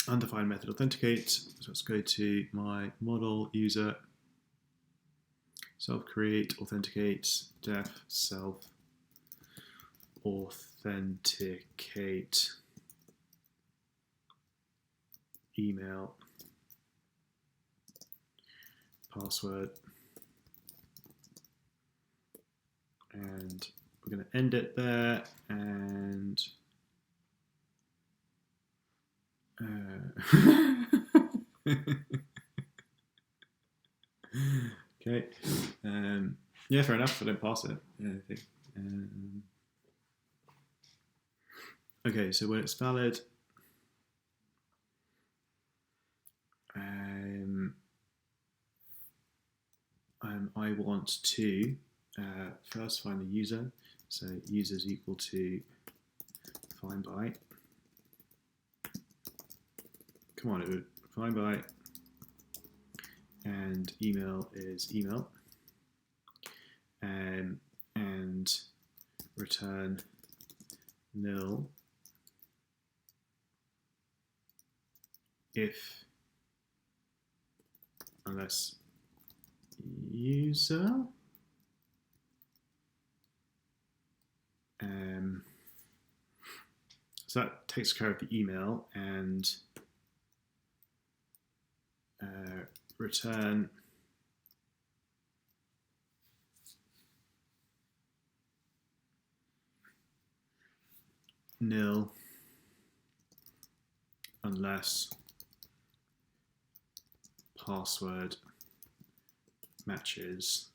Undefined method authenticate. So let's go to my model user, self create, authenticate, def self authenticate, email, password, and we're going to end it there, and okay, yeah, fair enough. I don't pass it. Yeah, I think. Okay, so when it's valid, I want to first find the user. So user is equal to find by. Come on, it would find by. And email is email. And return nil if unless user so that takes care of the email, and return nil unless password matches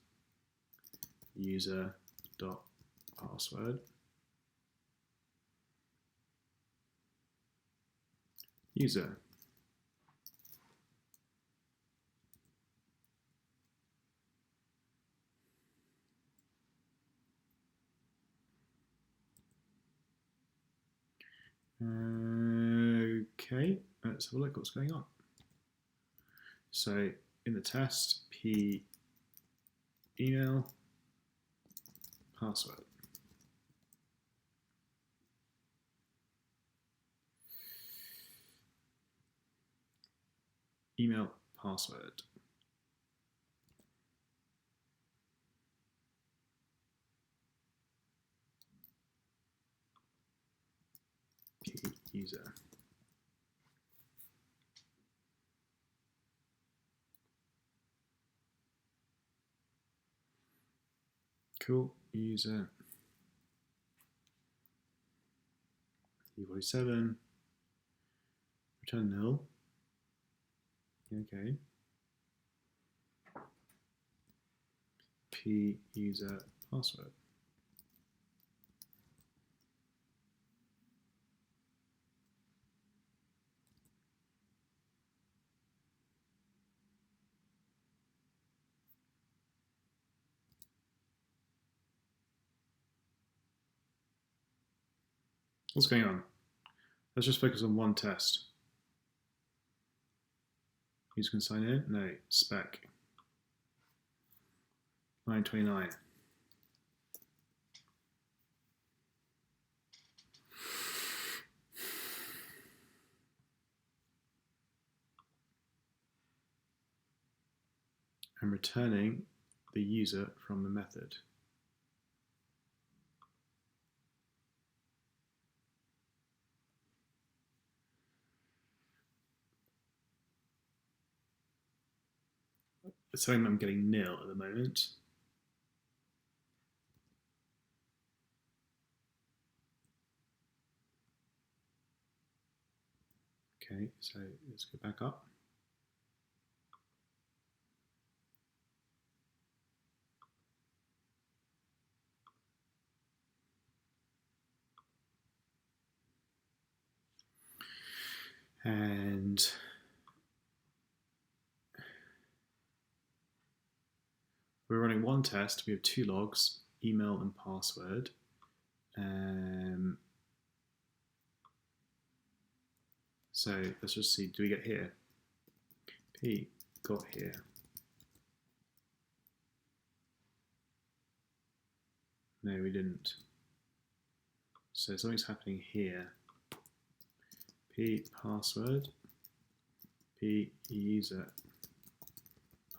user dot password user. Okay, let's have a look what's going on. So in the test, p email password. Email password. P user. Cool. User E47. Return nil. Okay. P user password. What's going on? Let's just focus on one test. Who's going to sign in? No, spec. Line 29. I'm returning the user from the method. It's saying I'm getting nil at the moment. Okay, so let's go back up. And we're running one test. We have 2 logs, email and password. So let's just see, do we get here? P got here. No, we didn't. So something's happening here. P password, P user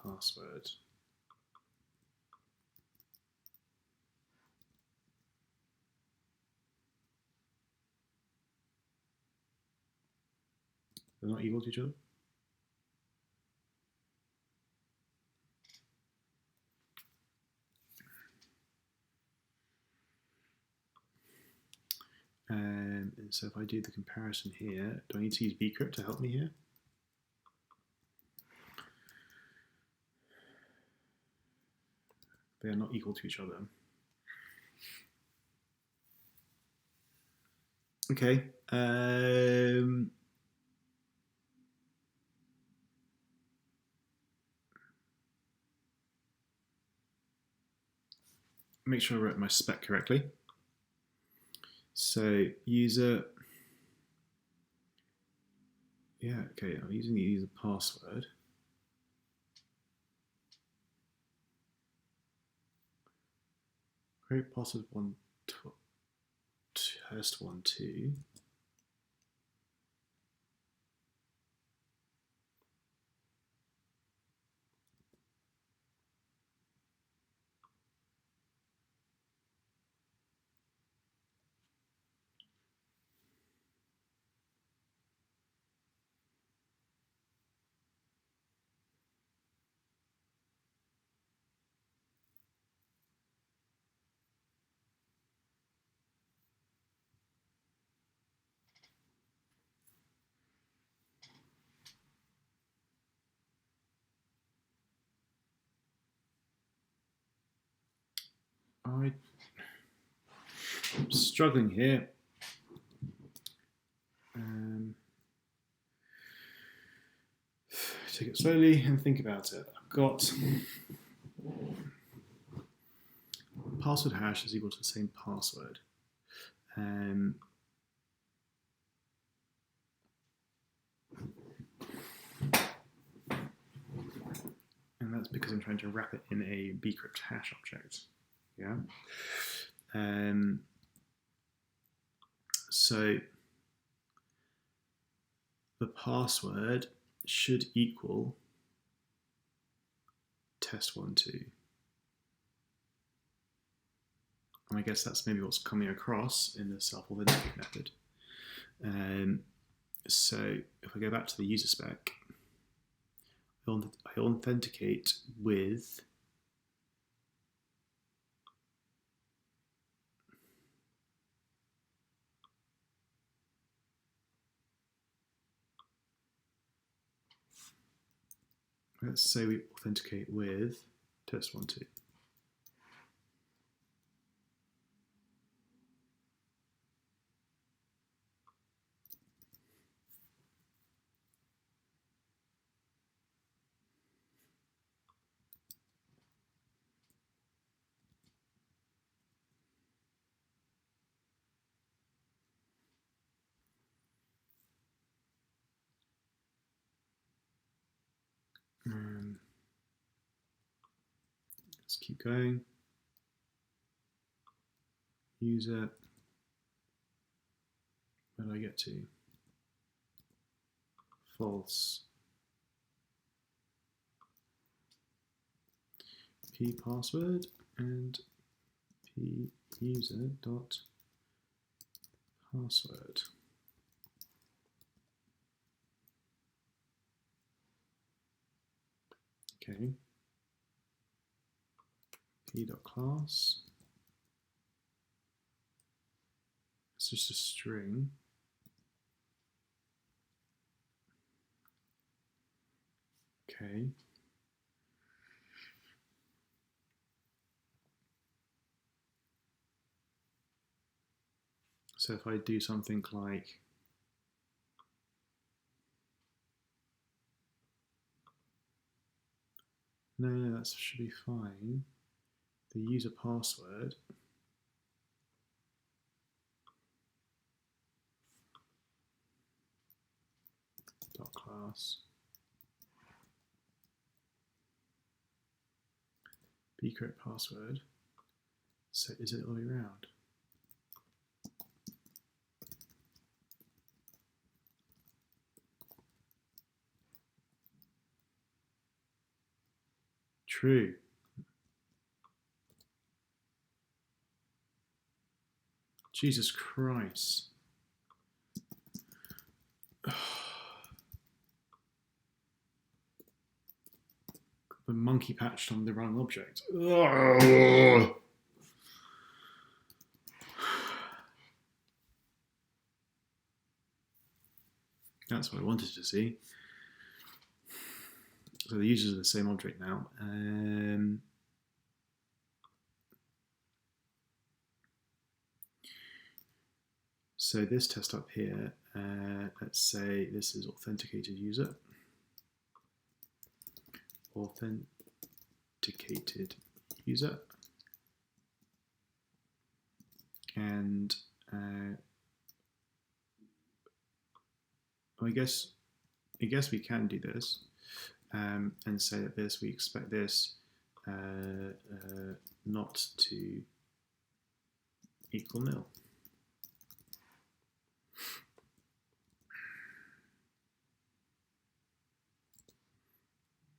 password. They're not equal to each other? And so if I do the comparison here, do I need to use bcrypt to help me here? They are not equal to each other. Okay. Make sure I wrote my spec correctly. So user, yeah, okay, I'm using the user password. Create password 1, test 1, 2. I'm struggling here. Take it slowly and think about it. I've got password hash is equal to the same password. And that's because I'm trying to wrap it in a bcrypt hash object. Yeah. So the password should equal test1, 2. And I guess that's maybe what's coming across in the self-authenticate method. So if I go back to the user spec, I authenticate with let's say we authenticate with test1, 2. Let's keep going. User. Where do I get to? False. P password and p user dot password. Okay. P dot class. It's just a string. Okay. So if I do something like no, that should be fine. The user password dot class be correct password. So is it all the way around? True. Jesus Christ. The monkey patched on the wrong object. That's what I wanted to see. So the users are the same object now. So this test up here, let's say this is authenticated user. Authenticated user. And I guess we can do this and say that we expect this not to equal nil.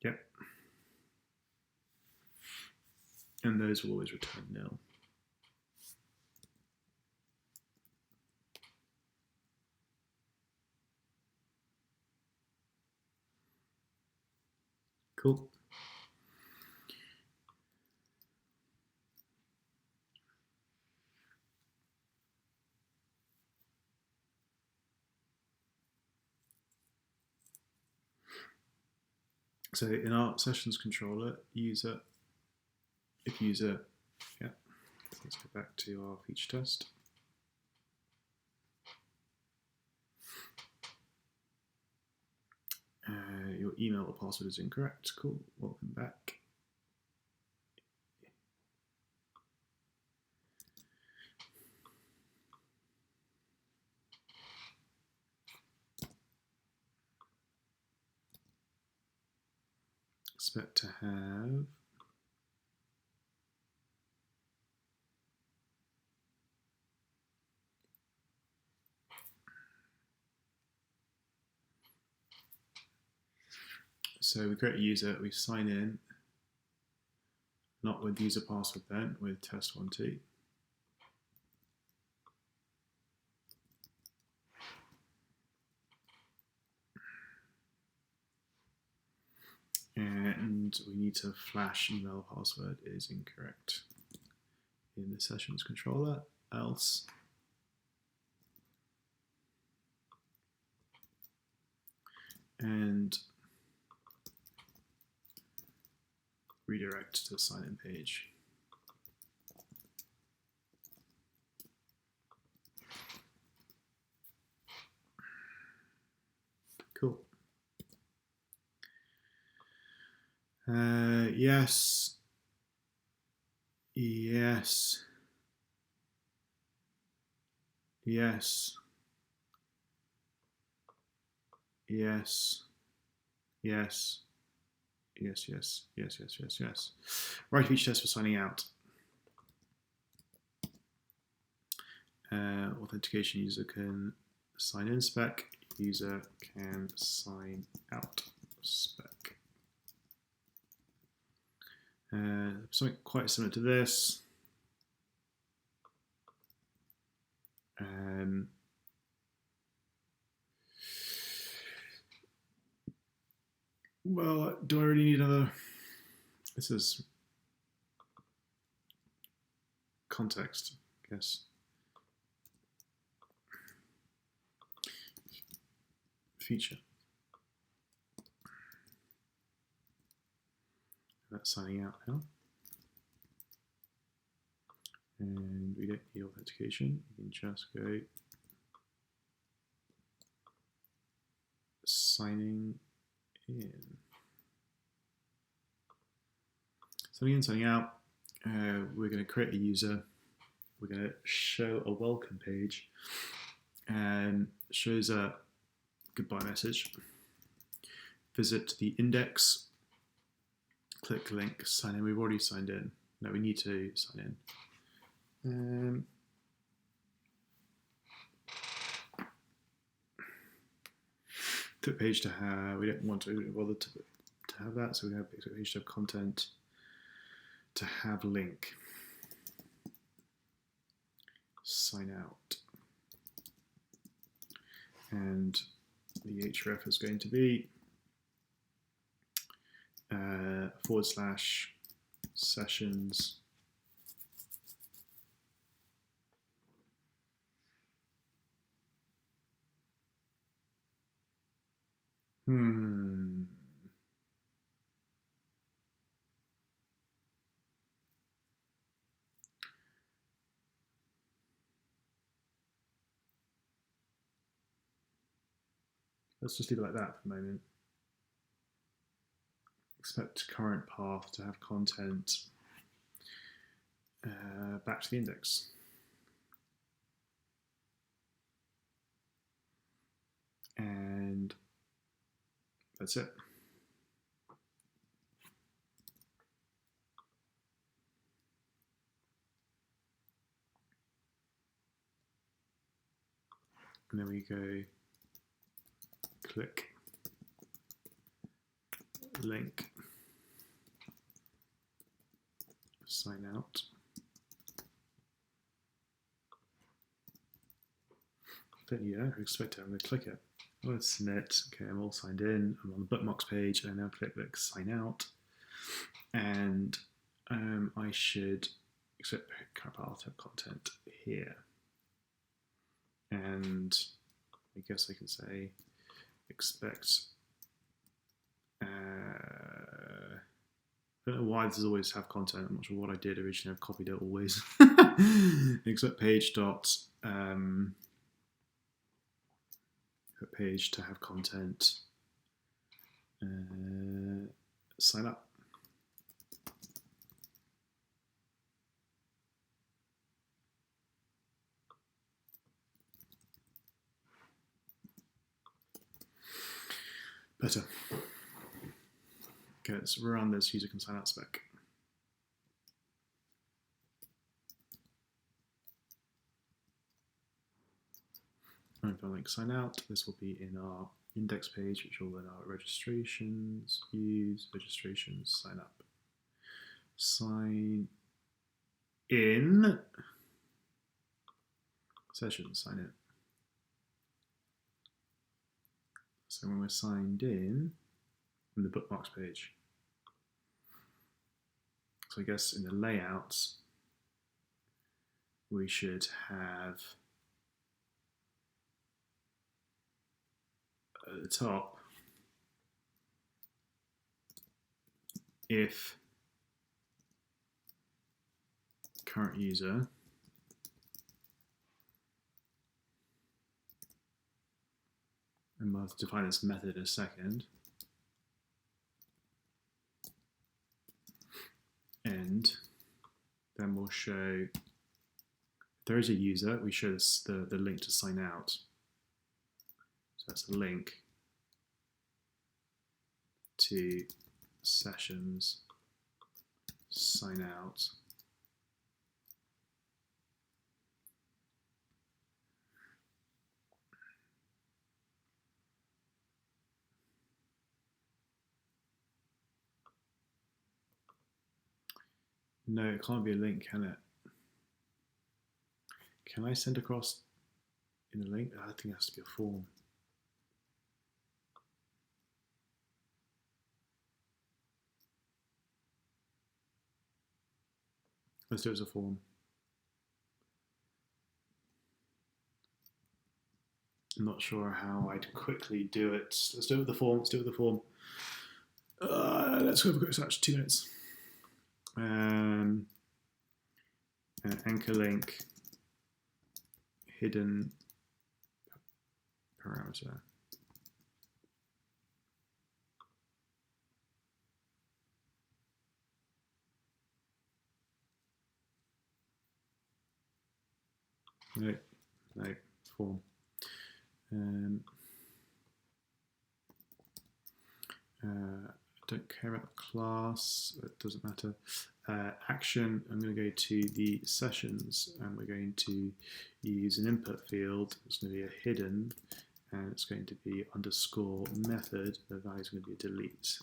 Yep. And those will always return nil. Cool. So in our sessions controller, user, if user, yeah, let's go back to our feature test. Your email or password is incorrect. Cool, welcome back. Expect to have so we create a user, we sign in, not with user password then, with test12. And we need to flash email password is incorrect in the sessions controller, else and redirect to the sign-in page. Cool. Yes. Yes. Yes. Yes. Yes. Yes, yes, yes, yes, yes, yes. Write a feature test for signing out. Authentication user can sign in spec. User can sign out spec. Something quite similar to this. Well, do I really need another? This is context, I guess. Feature. That's signing out now. And we don't need authentication. You can just go signing in. Signing in, signing out. We're going to create a user. We're going to show a welcome page. And shows a goodbye message. Visit the index. Click link, sign in. We've already signed in. No, we need to sign in. Click page to have, we don't want to bother to have that, so we have page to have content, to have link. Sign out. And the href is going to be / sessions Let's just leave it like that for the moment. Expect current path to have content back to the index. And that's it. And then we go click link, sign out. Don't need it, I expect it, I'm going to click it. I'm going to submit. Okay, I'm all signed in. I'm on the bookmarks page, and now click sign out. And I should expect current path to have content here. And I guess I can say expect. I don't know why this is always have content. I'm not sure what I did originally. I've copied it always. Expect page dot page to have content. Sign up. Better. Okay, let's run this user can sign out spec. And if I link sign out, this will be in our index page, which will then our registrations, use, registrations, sign up. Sign in, session, sign in. So when we're signed in the bookmarks page. So I guess in the layouts, we should have at the top, if current user and we'll have to define this method in a second. And then we'll show, if there is a user, we show this, the link to sign out. So that's a link to sessions sign out. No, it can't be a link, can it? Can I send across in a link? I think it has to be a form. Let's do it as a form. I'm not sure how I'd quickly do it. Let's do it with the form. Let's do it with the form. Let's go for a quick search. 2 minutes. Anchor link, hidden parameter. No, form. Don't care about the class, it doesn't matter. Action, I'm going to go to the sessions and we're going to use an input field. It's going to be a hidden and it's going to be underscore method. The value is going to be a delete.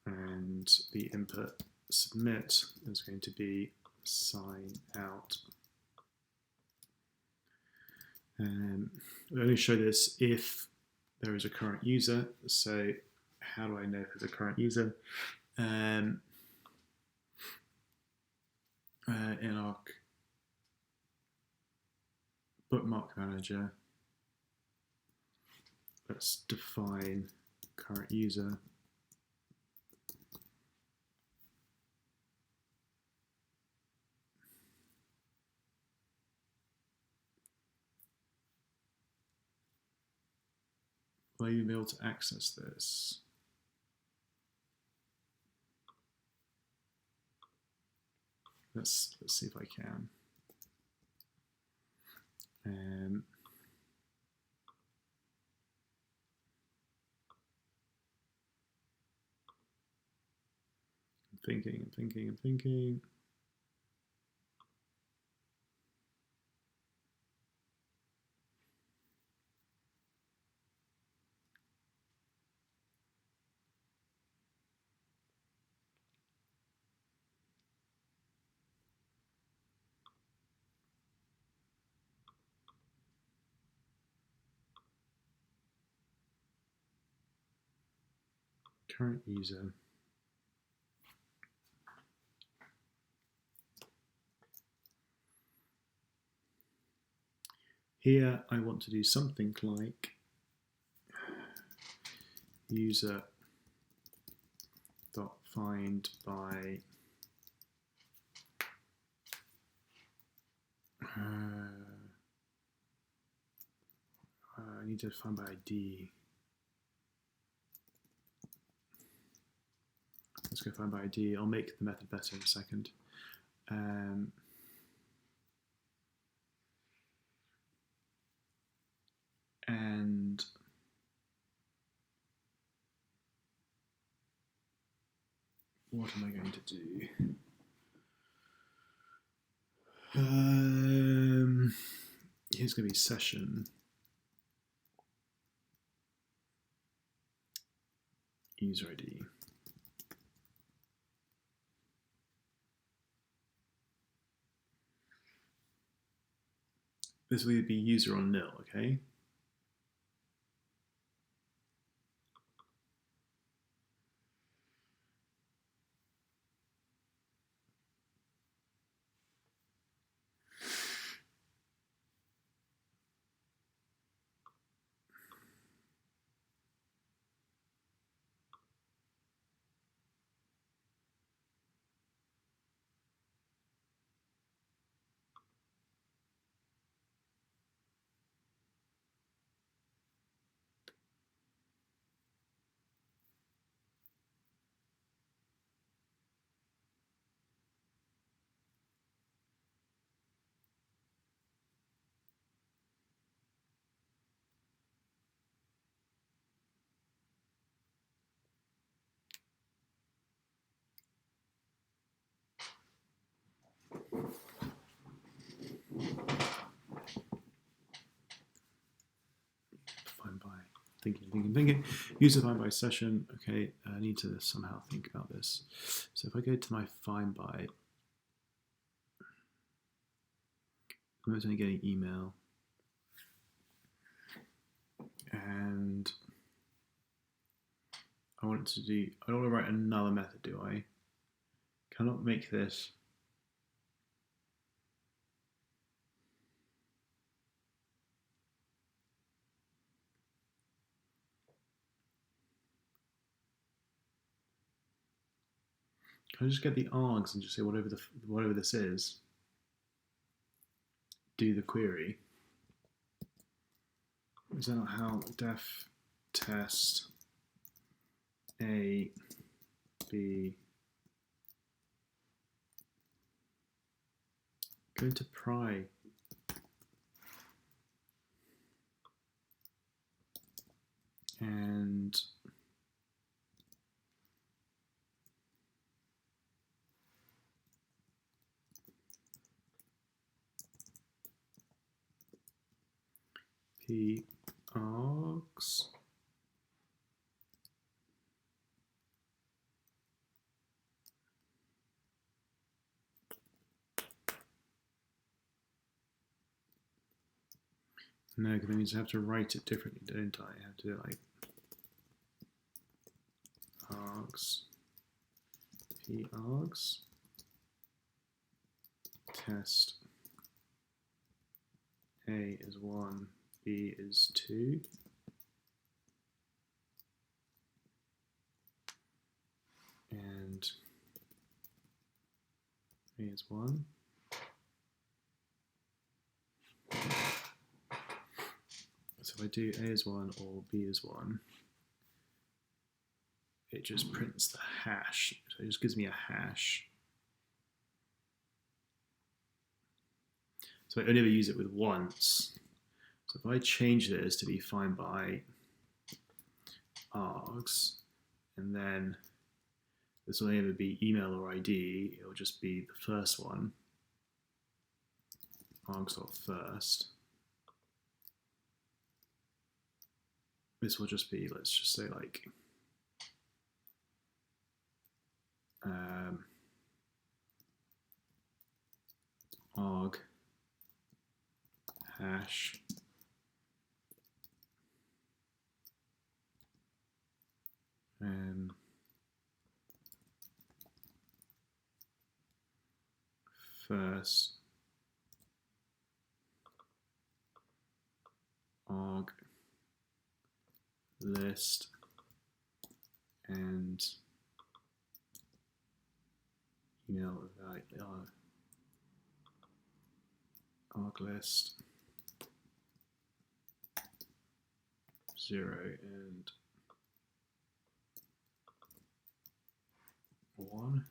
And the input submit is going to be sign out. We only show this if there is a current user. So how do I know if there's a current user? In our bookmark manager, let's define current user. Will you be able to access this? Let's see if I can. I'm thinking. Current user. Here I want to do something like user dot find by I need to find by ID. Let's go find by ID. I'll make the method better in a second. And what am I going to do? Here's going to be session user ID. This will either be user or nil, okay? thinking. User find by session. Okay, I need to somehow think about this. So if I go to my find by, I'm only getting email, and I want it to do. I don't want to write another method, do I? Cannot make this. Can I just get the args and just say whatever this is? Do the query. Is that not how def test A B go to pry and P args no, because that means I have to write it differently, don't I? I have to do it like args P args test A is 1, B is 2. And A is 1. So if I do A is 1 or B is 1, it just prints the hash. So it just gives me a hash. So I only ever use it with once. So if I change this to be find by args, and then this will either be email or ID, it'll just be the first one, args.first. This will just be, let's just say like, arg hash first arg list and email arg list 0 and 1.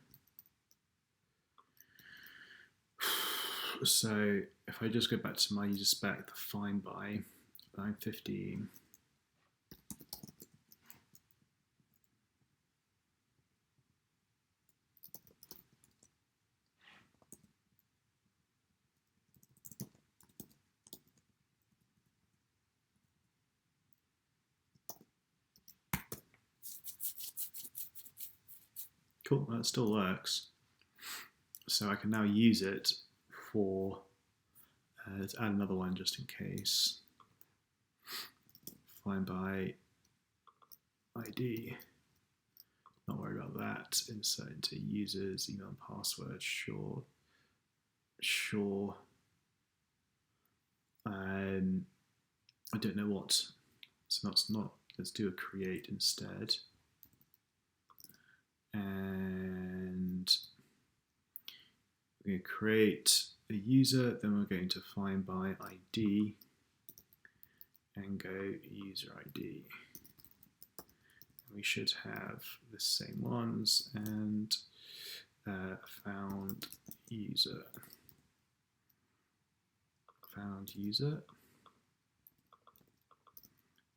So if I just go back to my user spec, the find by line 15, cool, that still works. So I can now use it for, let's add another one just in case. Find by ID, not worried about that. Insert into users, email and password, sure. I don't know what, so that's not, let's do a create instead. And we're going to create a user, then we're going to find by ID and go user ID. We should have the same ones and found user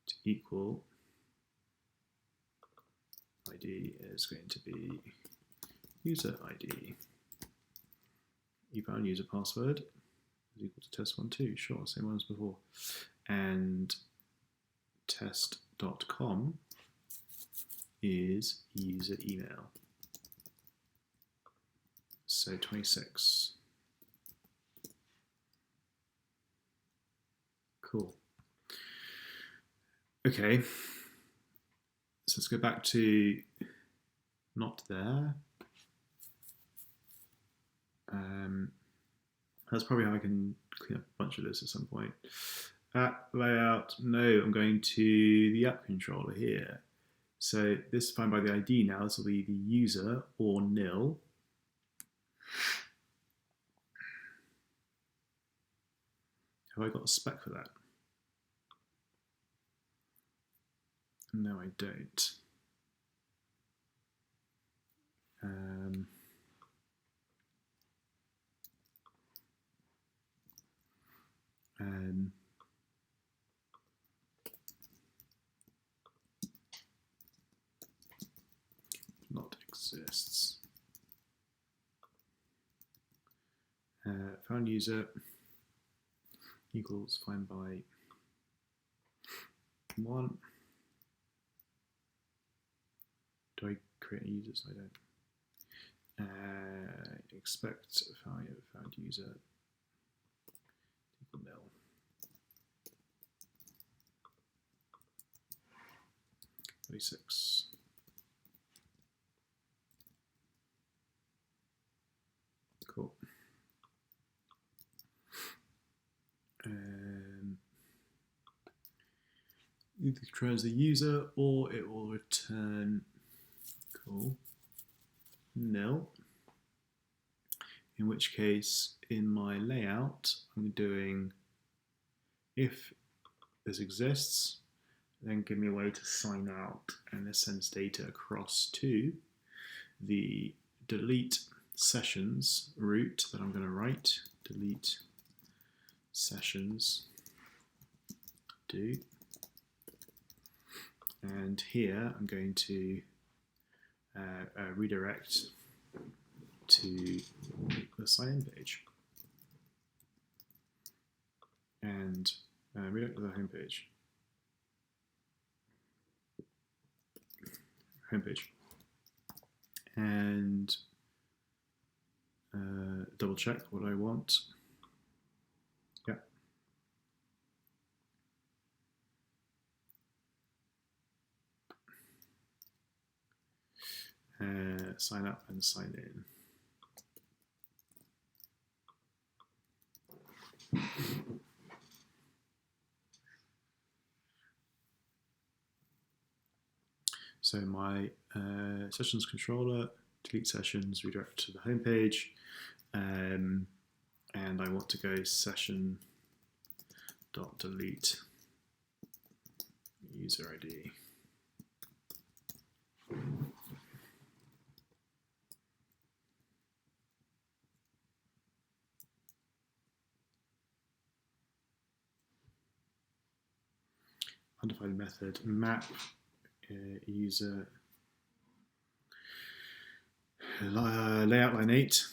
to equal ID is going to be user ID. You found user password is equal to test1 2, sure, same one as before. And test bookmark.com is user email. So 26. Cool. Okay. So let's go back to not there. That's probably how I can clean up a bunch of this at some point. App layout, no, I'm going to the app controller here. So this is defined by the ID now. This will be the user or nil. Have I got a spec for that? No, I don't. Not exists. Found user equals find by 1. Do I create a user? So I don't. Expect found user equal nil. 36. Cool. Either returns the user or it will return nil. In which case, in my layout, I'm doing if this exists, then give me a way to sign out, and this sends data across to the delete sessions route that I'm going to write. Delete sessions do. And here I'm going to redirect to the sign-in page and redirect to the home page. And double check what I want. Yeah. Sign up and sign in. So my sessions controller, delete sessions, redirect to the home page, and I want to go session.delete user ID. Undefined method map user layout line 8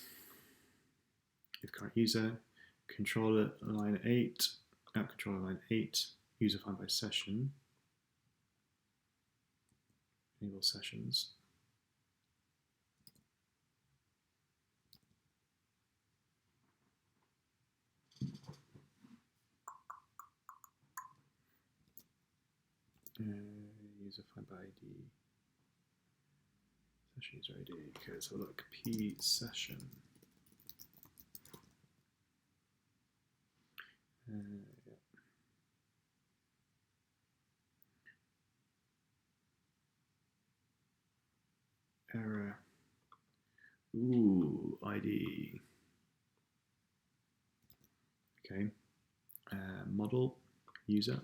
if current user, controller line 8, app controller line 8, user find by session, enable sessions. User find by ID, session user ID. Okay, let's have a look. P session. Yeah. Error. Ooh, ID. Okay. Model user.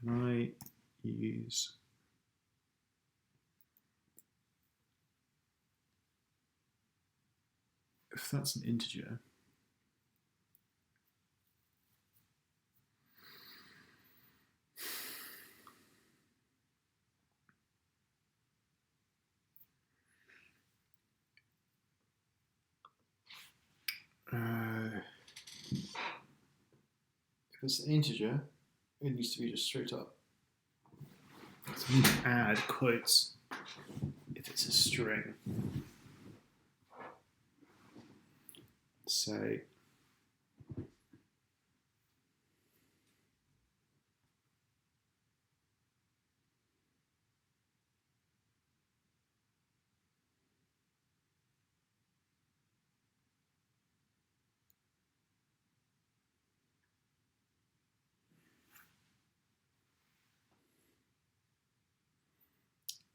Can I use if that's an integer? If it's an integer, it needs to be just straight up. So we need to add quotes if it's a string. So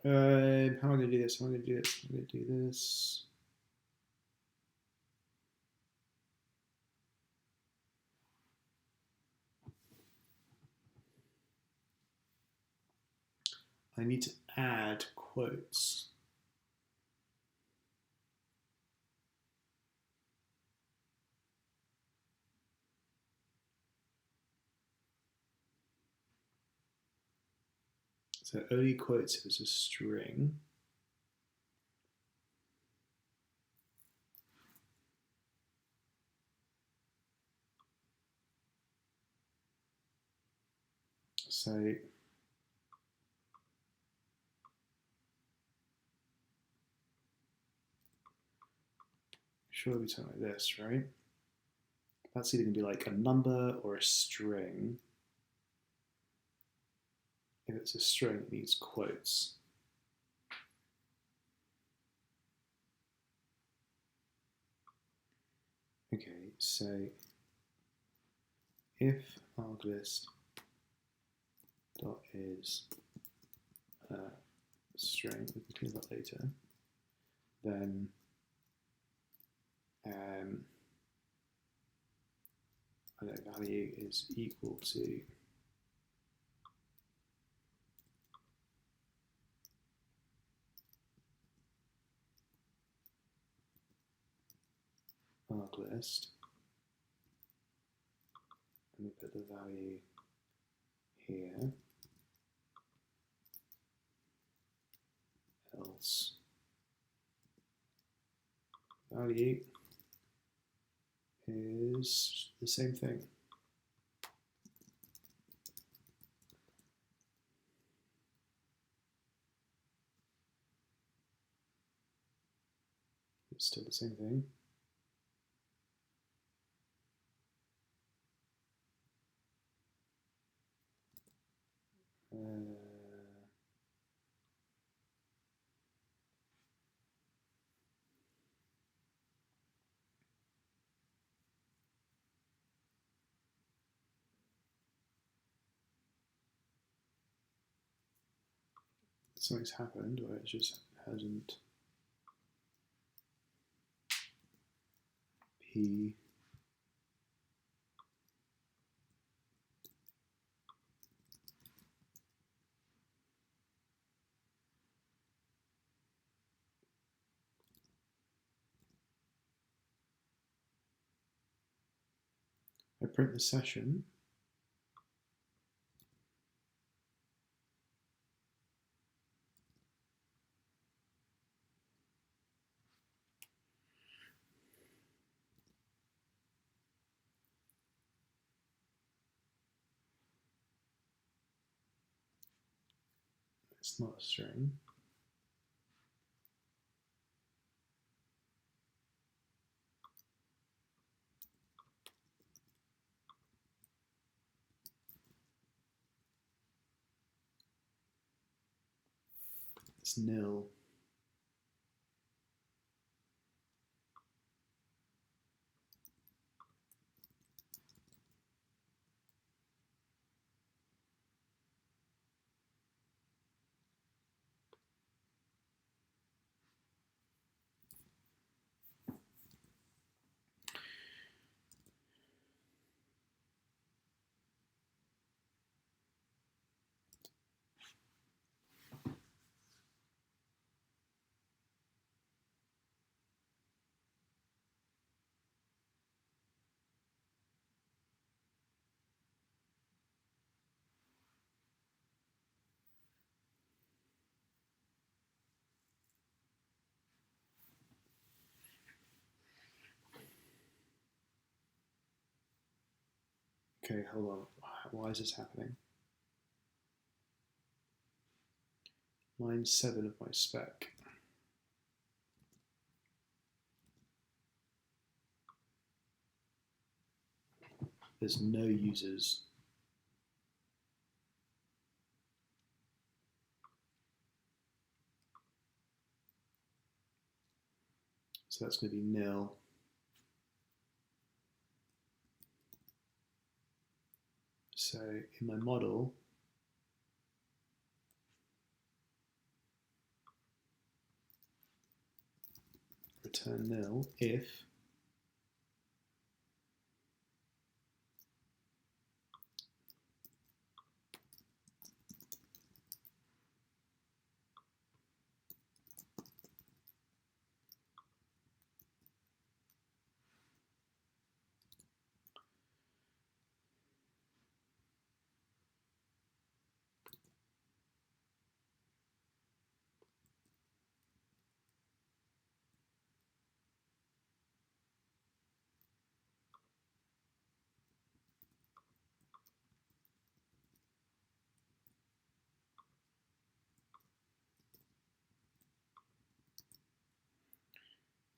how am I going to do this? I'm going to do this. I'm going to do this. I need to add quotes. So only quotes if it's a string. So surely something like this, right? That's either going to be like a number or a string. If it's a string, it needs quotes. Okay, so if arglist dot is a string, we can clean that later, then I know value is equal to arglist, and we put the value here, else value is the same thing. It's still the same thing. Something's happened, or it just hasn't p I print the session. It's not a string. It's nil. Okay, hold on. Why is this happening? Line 7 of my spec. There's no users. So that's going to be nil. So in my model, return nil if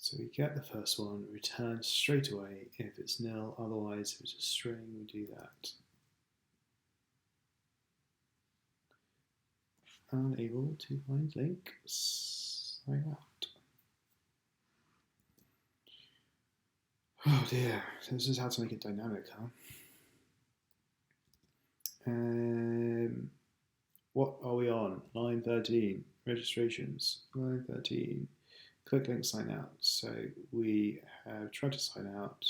so we get the first one, return straight away if it's nil, otherwise if it's a string, we do that. Unable to find link, sign out. Oh dear, so this is how to make it dynamic, huh? What are we on? Line 13, registrations, line 13. Click link sign out. So we have tried to sign out.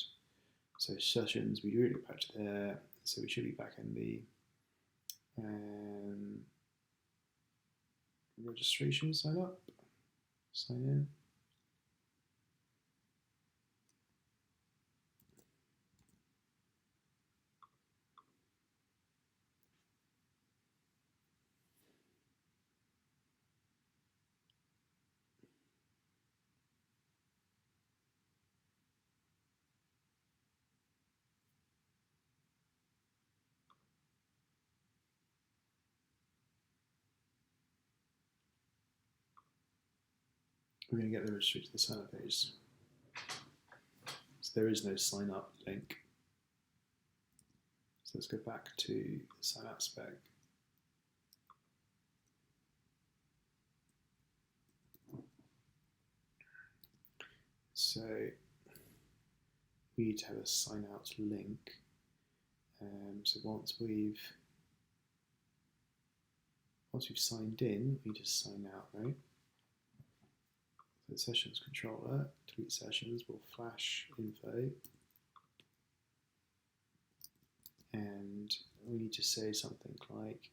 So sessions, we route it back to there. So we should be back in the registration sign up, sign in. We're going to get the registry to the sign up page. So there is no sign up link. So let's go back to the sign up spec. So we need to have a sign out link. So once we've signed in, we just sign out, right? So the sessions controller, tweet sessions will flash info. And we need to say something like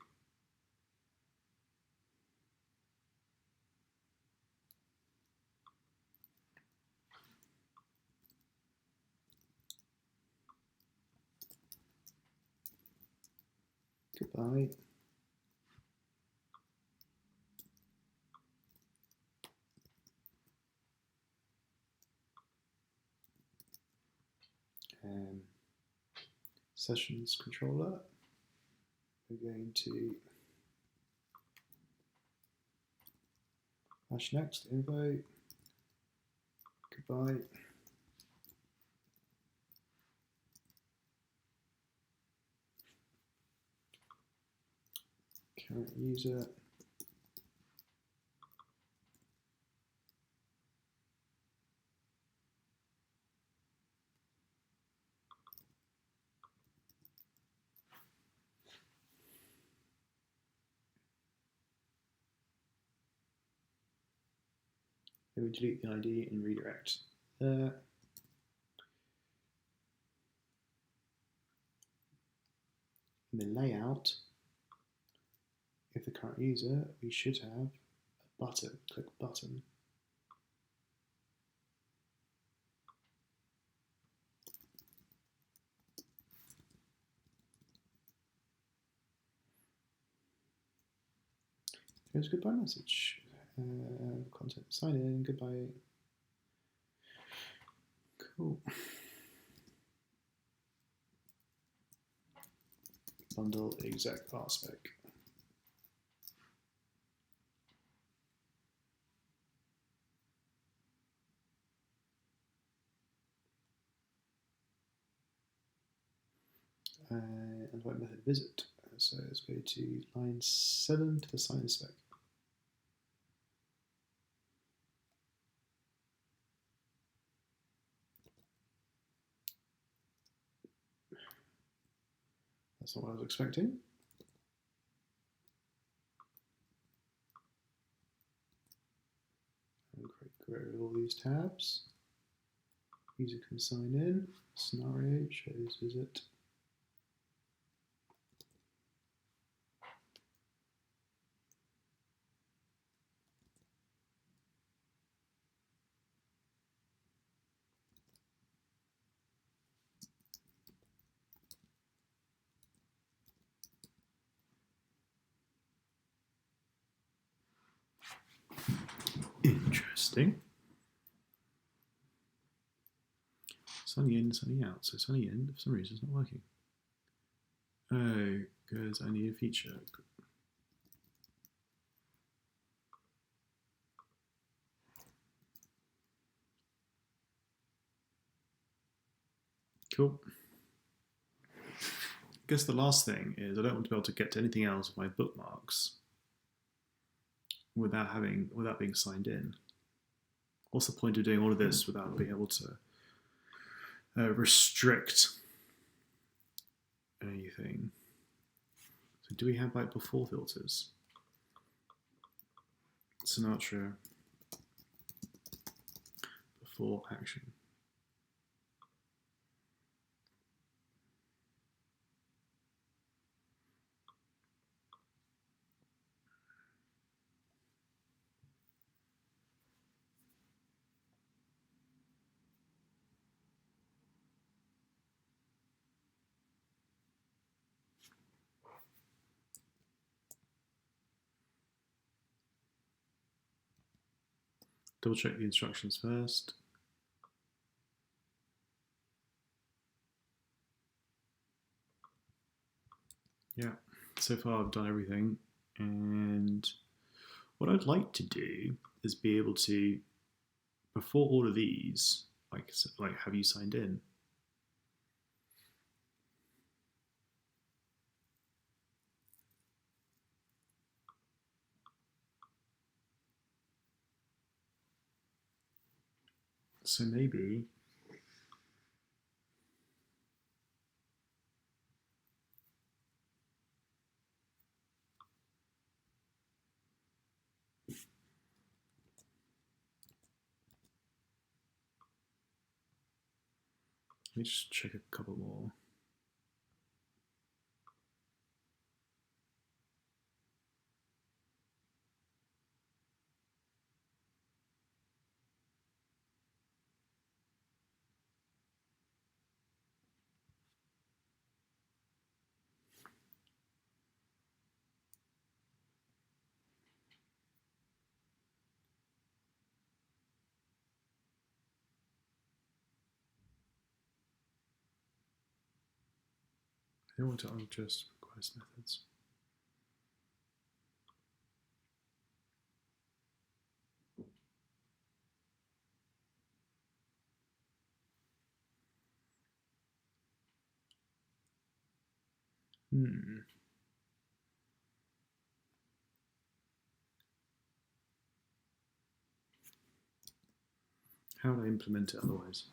goodbye. Sessions controller, we're going to flash next info, goodbye. Current user, then we delete the ID and redirect there. In the layout, if the current user, we should have a button, click button. There's a goodbye message. Content, sign in, goodbye. Cool. bundle exec rspec. And what method visit? So let's go to line 7 to the sign spec. That's not what I was expecting. And create all these tabs. User can sign in. Scenario shows visit. Interesting. Sunny in, sunny out. So sunny in, for some reason, it's not working. Oh, because I need a feature. Cool. I guess the last thing is I don't want to be able to get to anything else with my bookmarks without being signed in. What's the point of doing all of this without being able to restrict anything? So do we have like before filters? Sinatra before action. Double check the instructions first. Yeah, so far I've done everything, and what I'd like to do is be able to, before all of these, like have you signed in? So maybe let me just check a couple more. I don't want to unadjust request methods. How would I implement it otherwise?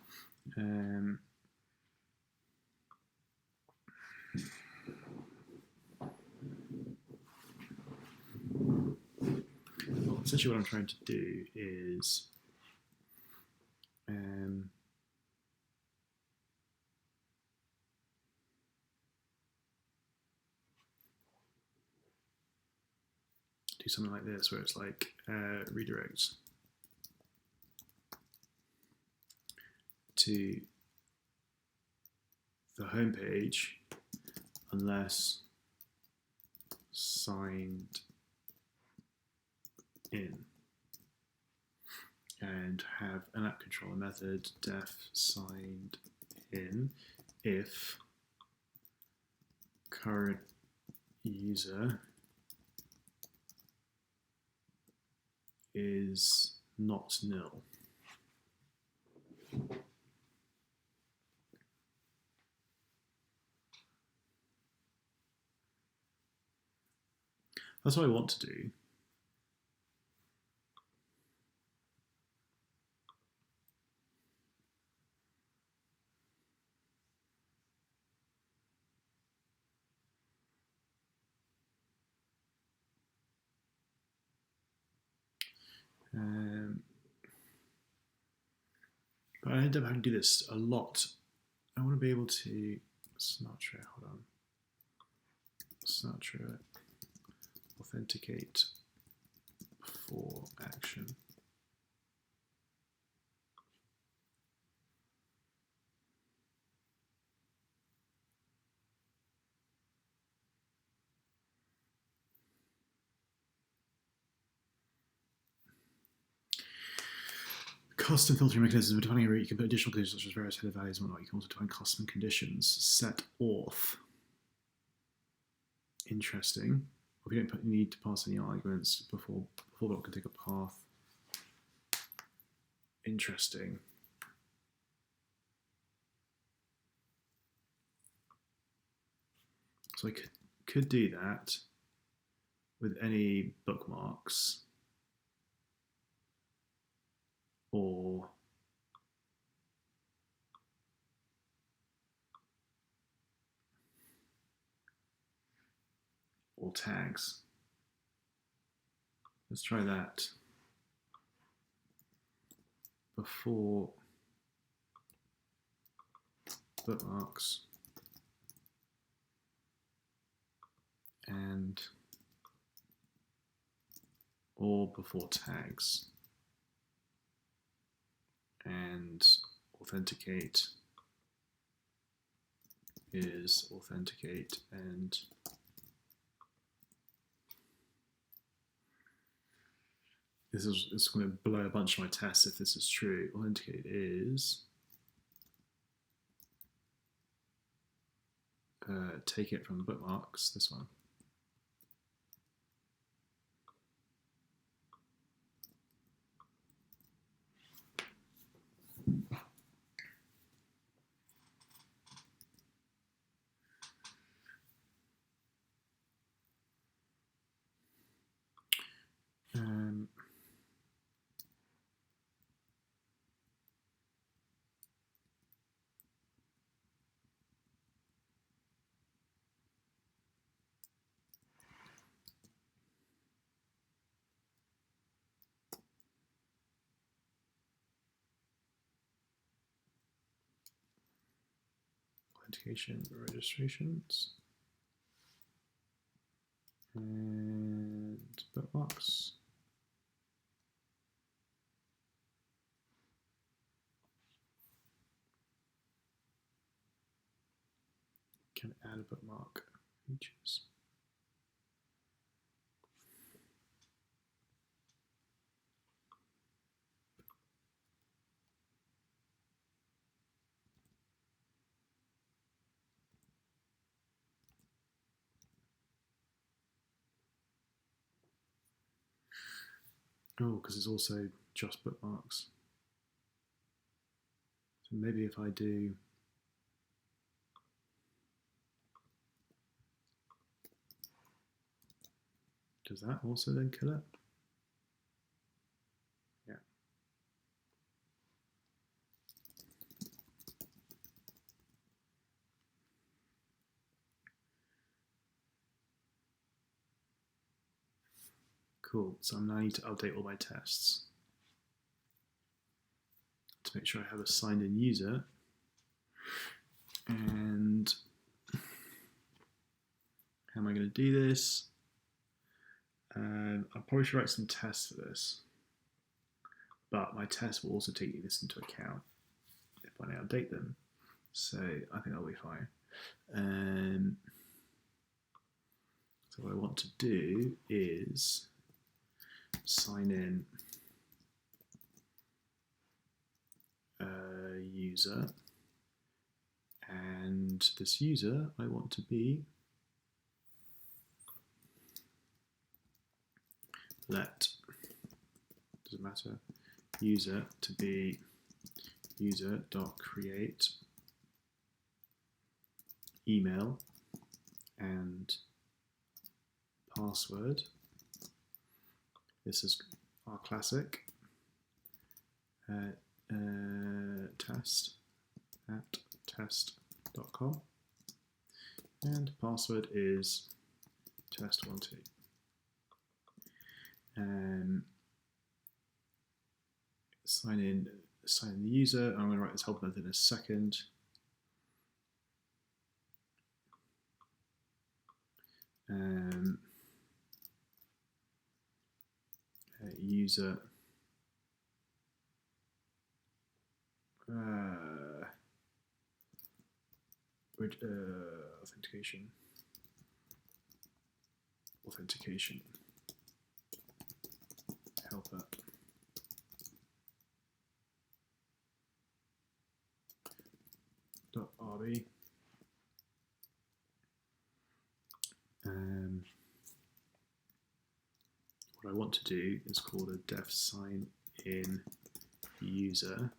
Well, essentially what I'm trying to do is do something like this, where it's like redirects to the home page unless signed in, and have an app controller method def signed in if current user is not nil. That's what I want to do. But I end up having to do this a lot. I want to be able to Sinatra authenticate for action. Custom filtering mechanisms. Defining a route, you can put additional conditions such as various header values and whatnot. You can also define custom conditions. Set auth. Interesting. If you don't need to pass any arguments before block can take a path. Interesting. So I could do that with any bookmarks or tags. Let's try that. Before bookmarks and or before tags, and authenticate is authenticate, and it's going to blow a bunch of my tests if this is true. Authenticate is take it from the bookmarks, this one. Authentication registrations and bookmarks. Can add a bookmark features. Oh, because it's also just bookmarks. So maybe if I do does that also then kill it? Yeah. Cool. So now I need to update all my tests to make sure I have a signed in user. And how am I going to do this? I probably should write some tests for this, but my tests will also take this into account if I update them. So I think that'll be fine. So what I want to do is sign in a user, and this user I want to be let, doesn't matter, user to be user.create email and password. This is our classic test at test.com, and password is test12. Sign in the user. I'm going to write this help method in a second. User authentication helper .rb. What I want to do is call a def sign in user,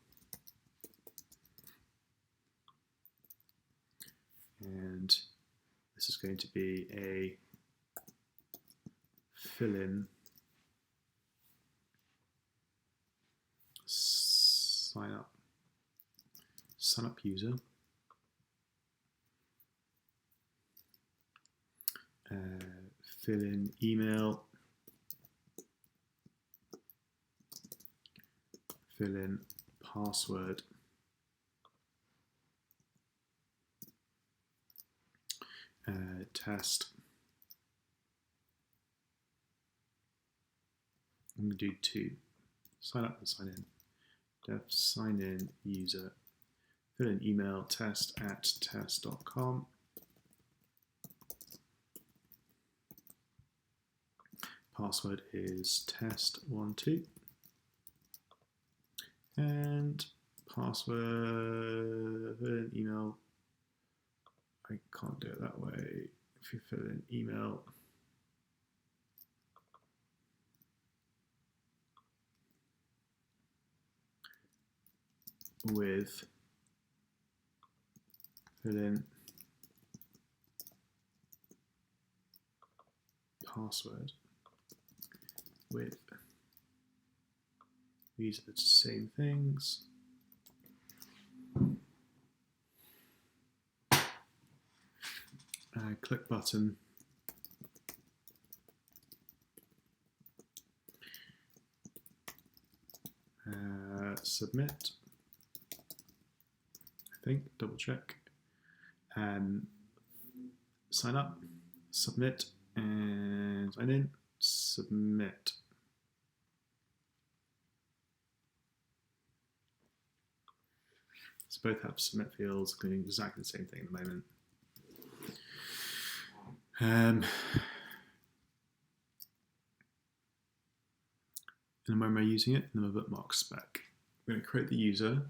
and this is going to be a fill in sign up user, fill in email, fill in password, test. I'm going to do 2. Sign up and sign in. Def sign in user, fill in email, test at test.com. Password is test12. And password, fill in email. I can't do it that way. If you fill in email, with fill in password with, these are the same things. Click button. Submit. I think, double check. Sign up, submit, and sign in, submit. So both have submit fields doing exactly the same thing at the moment. And where am I using it? In the bookmark spec. I'm going to create the user.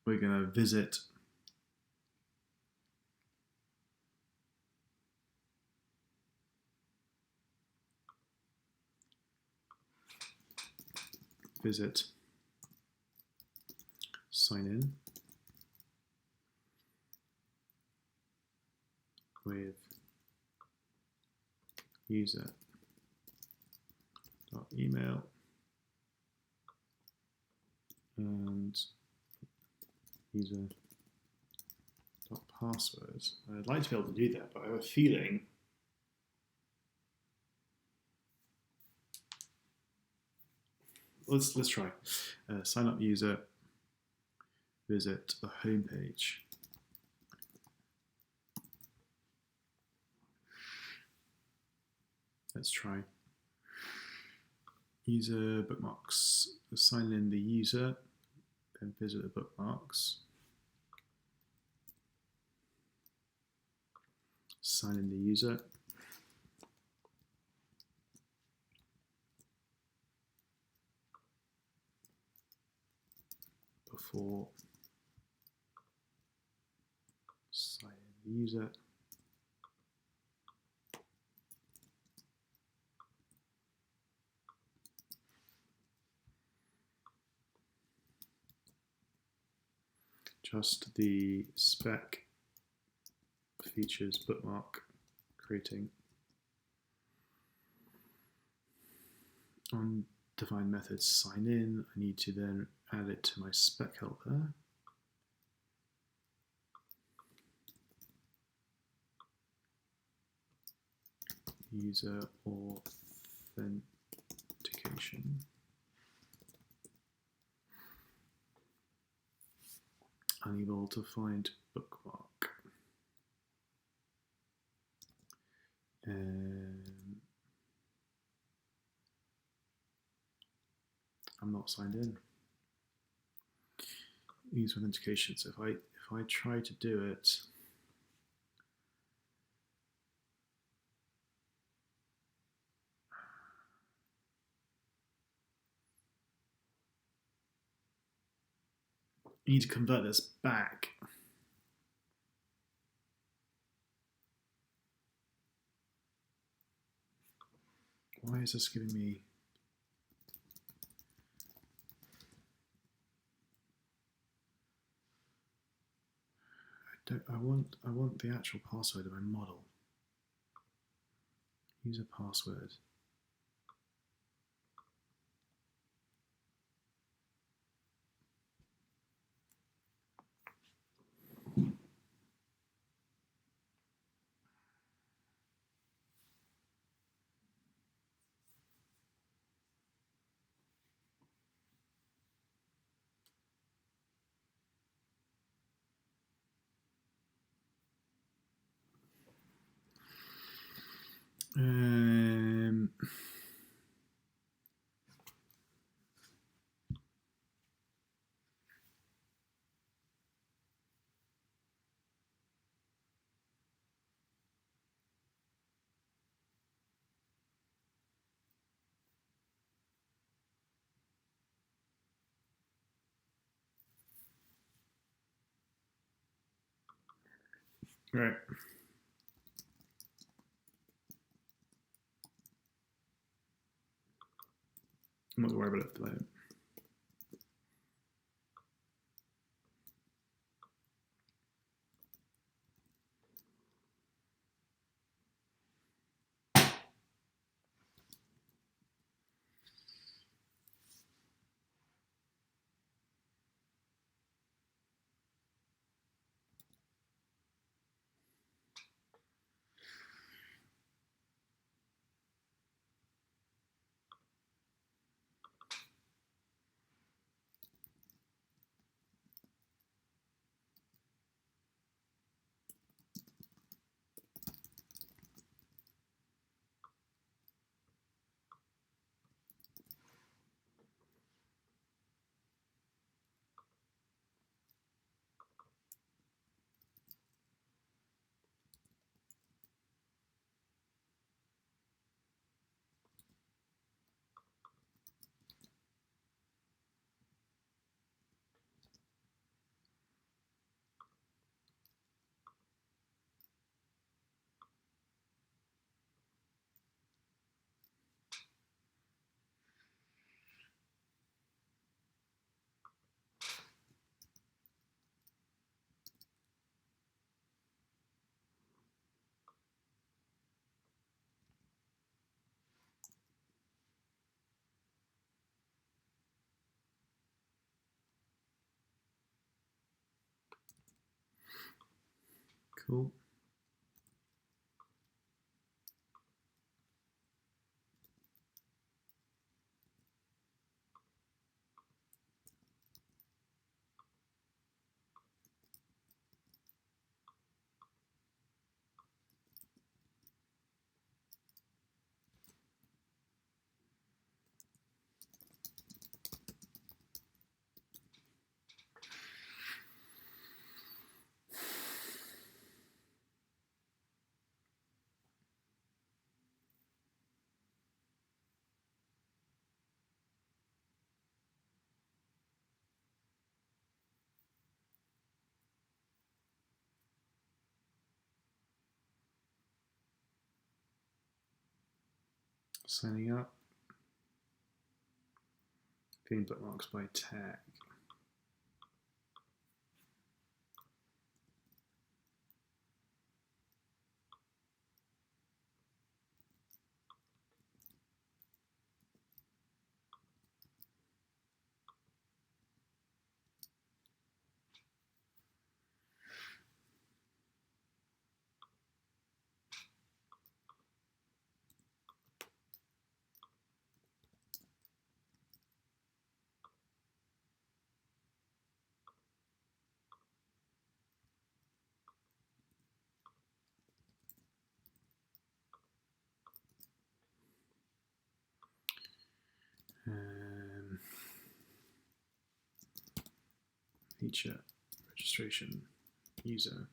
We're going to visit sign in with user.email and user.password. I'd like to be able to do that, but I have a feeling let's try. Sign up user, visit the home page. Let's try. User bookmarks. Sign in the user, then visit the bookmarks. Sign in the user. Before sign in. user. Just the spec features bookmark creating undefined methods sign in. I need to then add it to my spec helper. User authentication. Unable to find bookmark. I'm not signed in. Use authentication. So if I try to do it, you need to convert this back. Why is this giving me? I want the actual password of my model. User password. Right. I'm not going to worry about it at the moment. Cool. signing up, getting bookmarks by tag. Feature registration user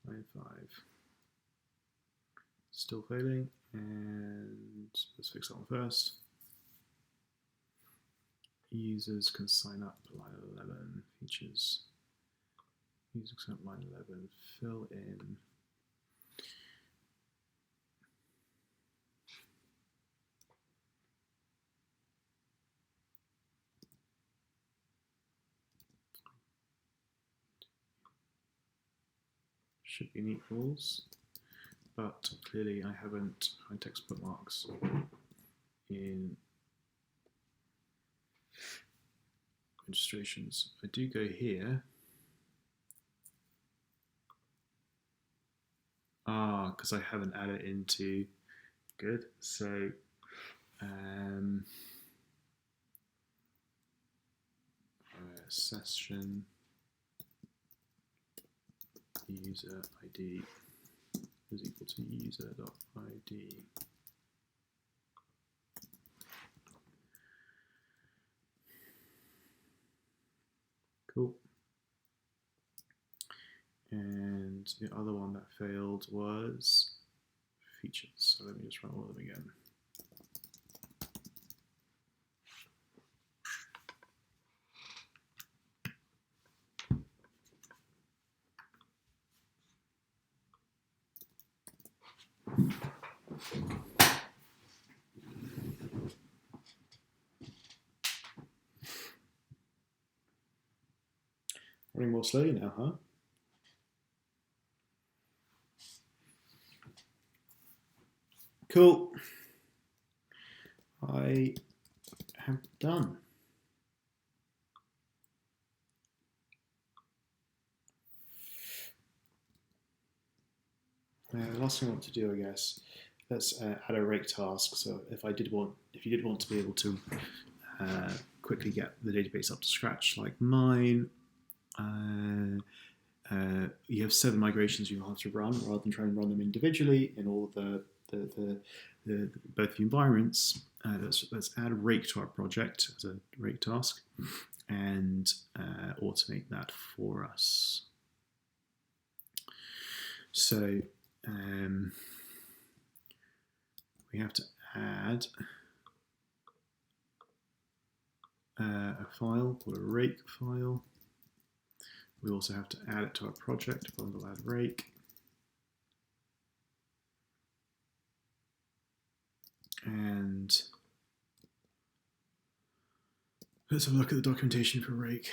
line 5 still failing, and let's fix that one first. Users can sign up line 11 features. Users can sign up line 11, fill in should be an equals, but clearly I haven't high text bookmarks in registrations. I do go here. Because I haven't added into good. So session user ID is equal to user.id. Cool. And the other one that failed was features. So let me just run all of them again. Running more slowly now, huh? Cool. I have done. The last thing I want to do, I guess, let's add a rake task. So if you did want to be able to quickly get the database up to scratch, like mine, you have 7 migrations you have to run, rather than try and run them individually in all the both the environments. Let's add a rake to our project as a rake task and automate that for us. So we have to add a file called a rake file. We also have to add it to our project, bundle add rake. And let's have a look at the documentation for rake,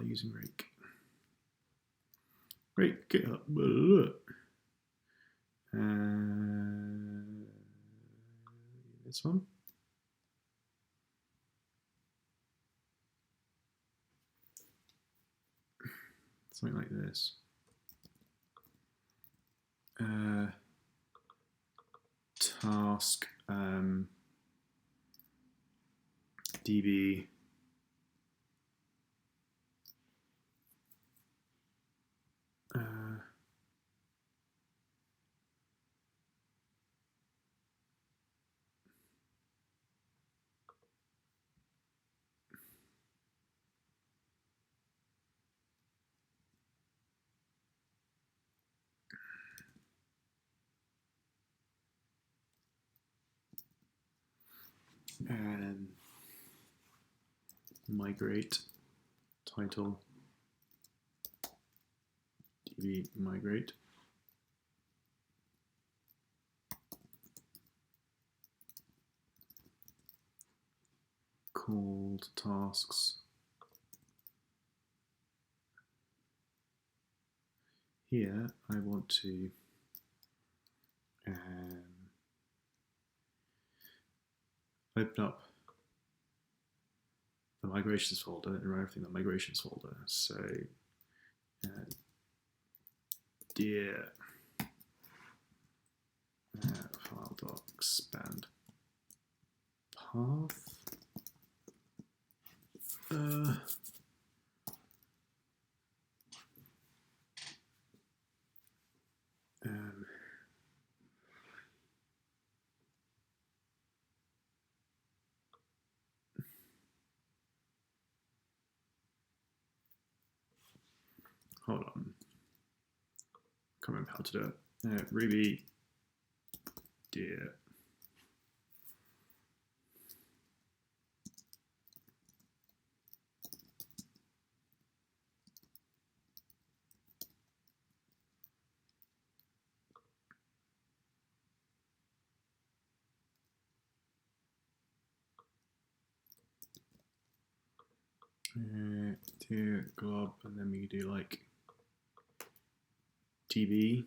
using rake. Rake, GitHub. This one. Something like this. Task db and migrate title db migrate. called tasks. Here I want to open up the migrations folder and run everything in the migrations folder. So dear file.expand path. Hold on, can't remember how to do it. Ruby dear dear glob, and then we do like db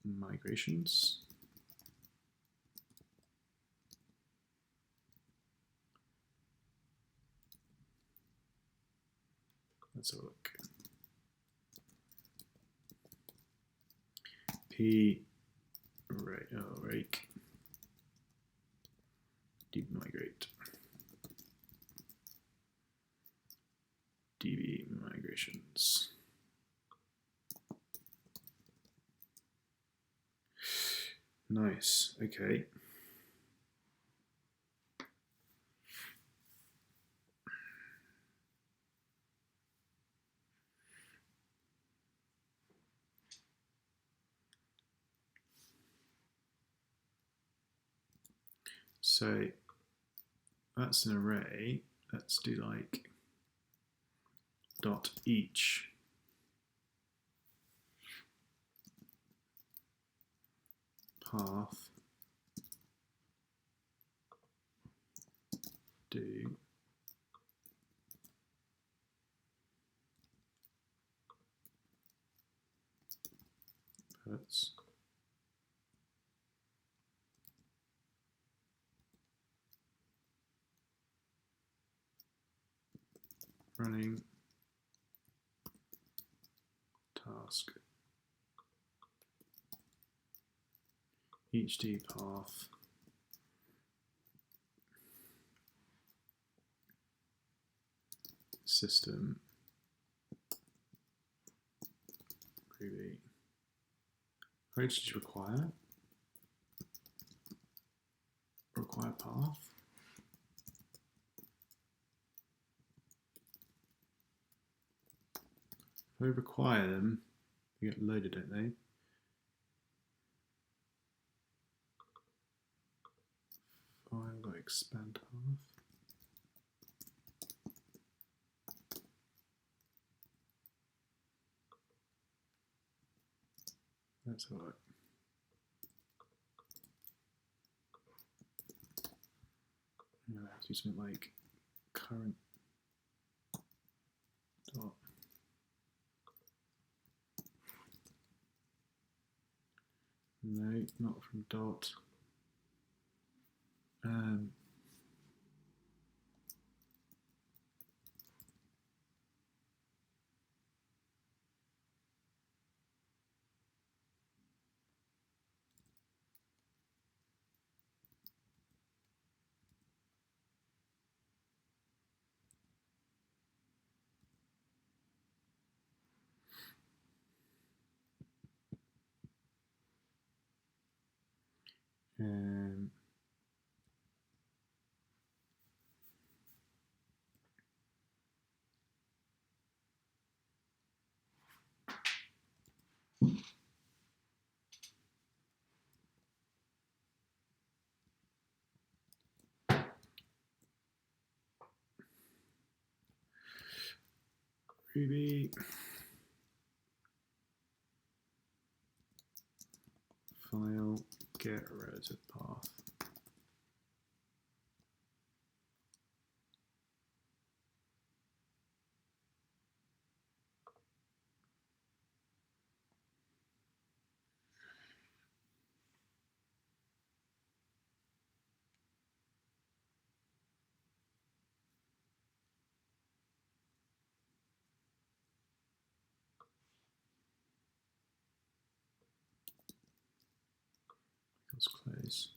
migrations. Let's have a look. P rake db migrate db migrations. Nice. Okay. So that's an array. Let's do like dot each path do puts running task each d path system Ruby. How did you require path? If I require them, they get loaded, don't they? File.expand path. Let's have a look. I'm gonna have to do something like current dot. No, not from dot. Ruby file get relative path. Let's close.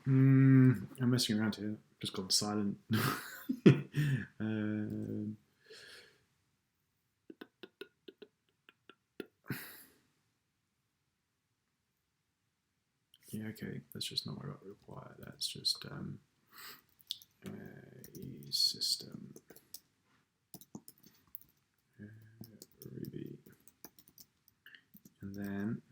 I'm messing around here. Just gone silent. Yeah, okay. That's just not what I require. That's just system Ruby, and then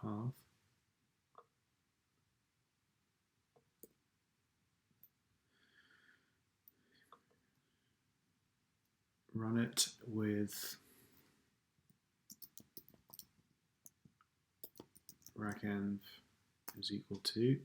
path. Run it with rackenv is equal to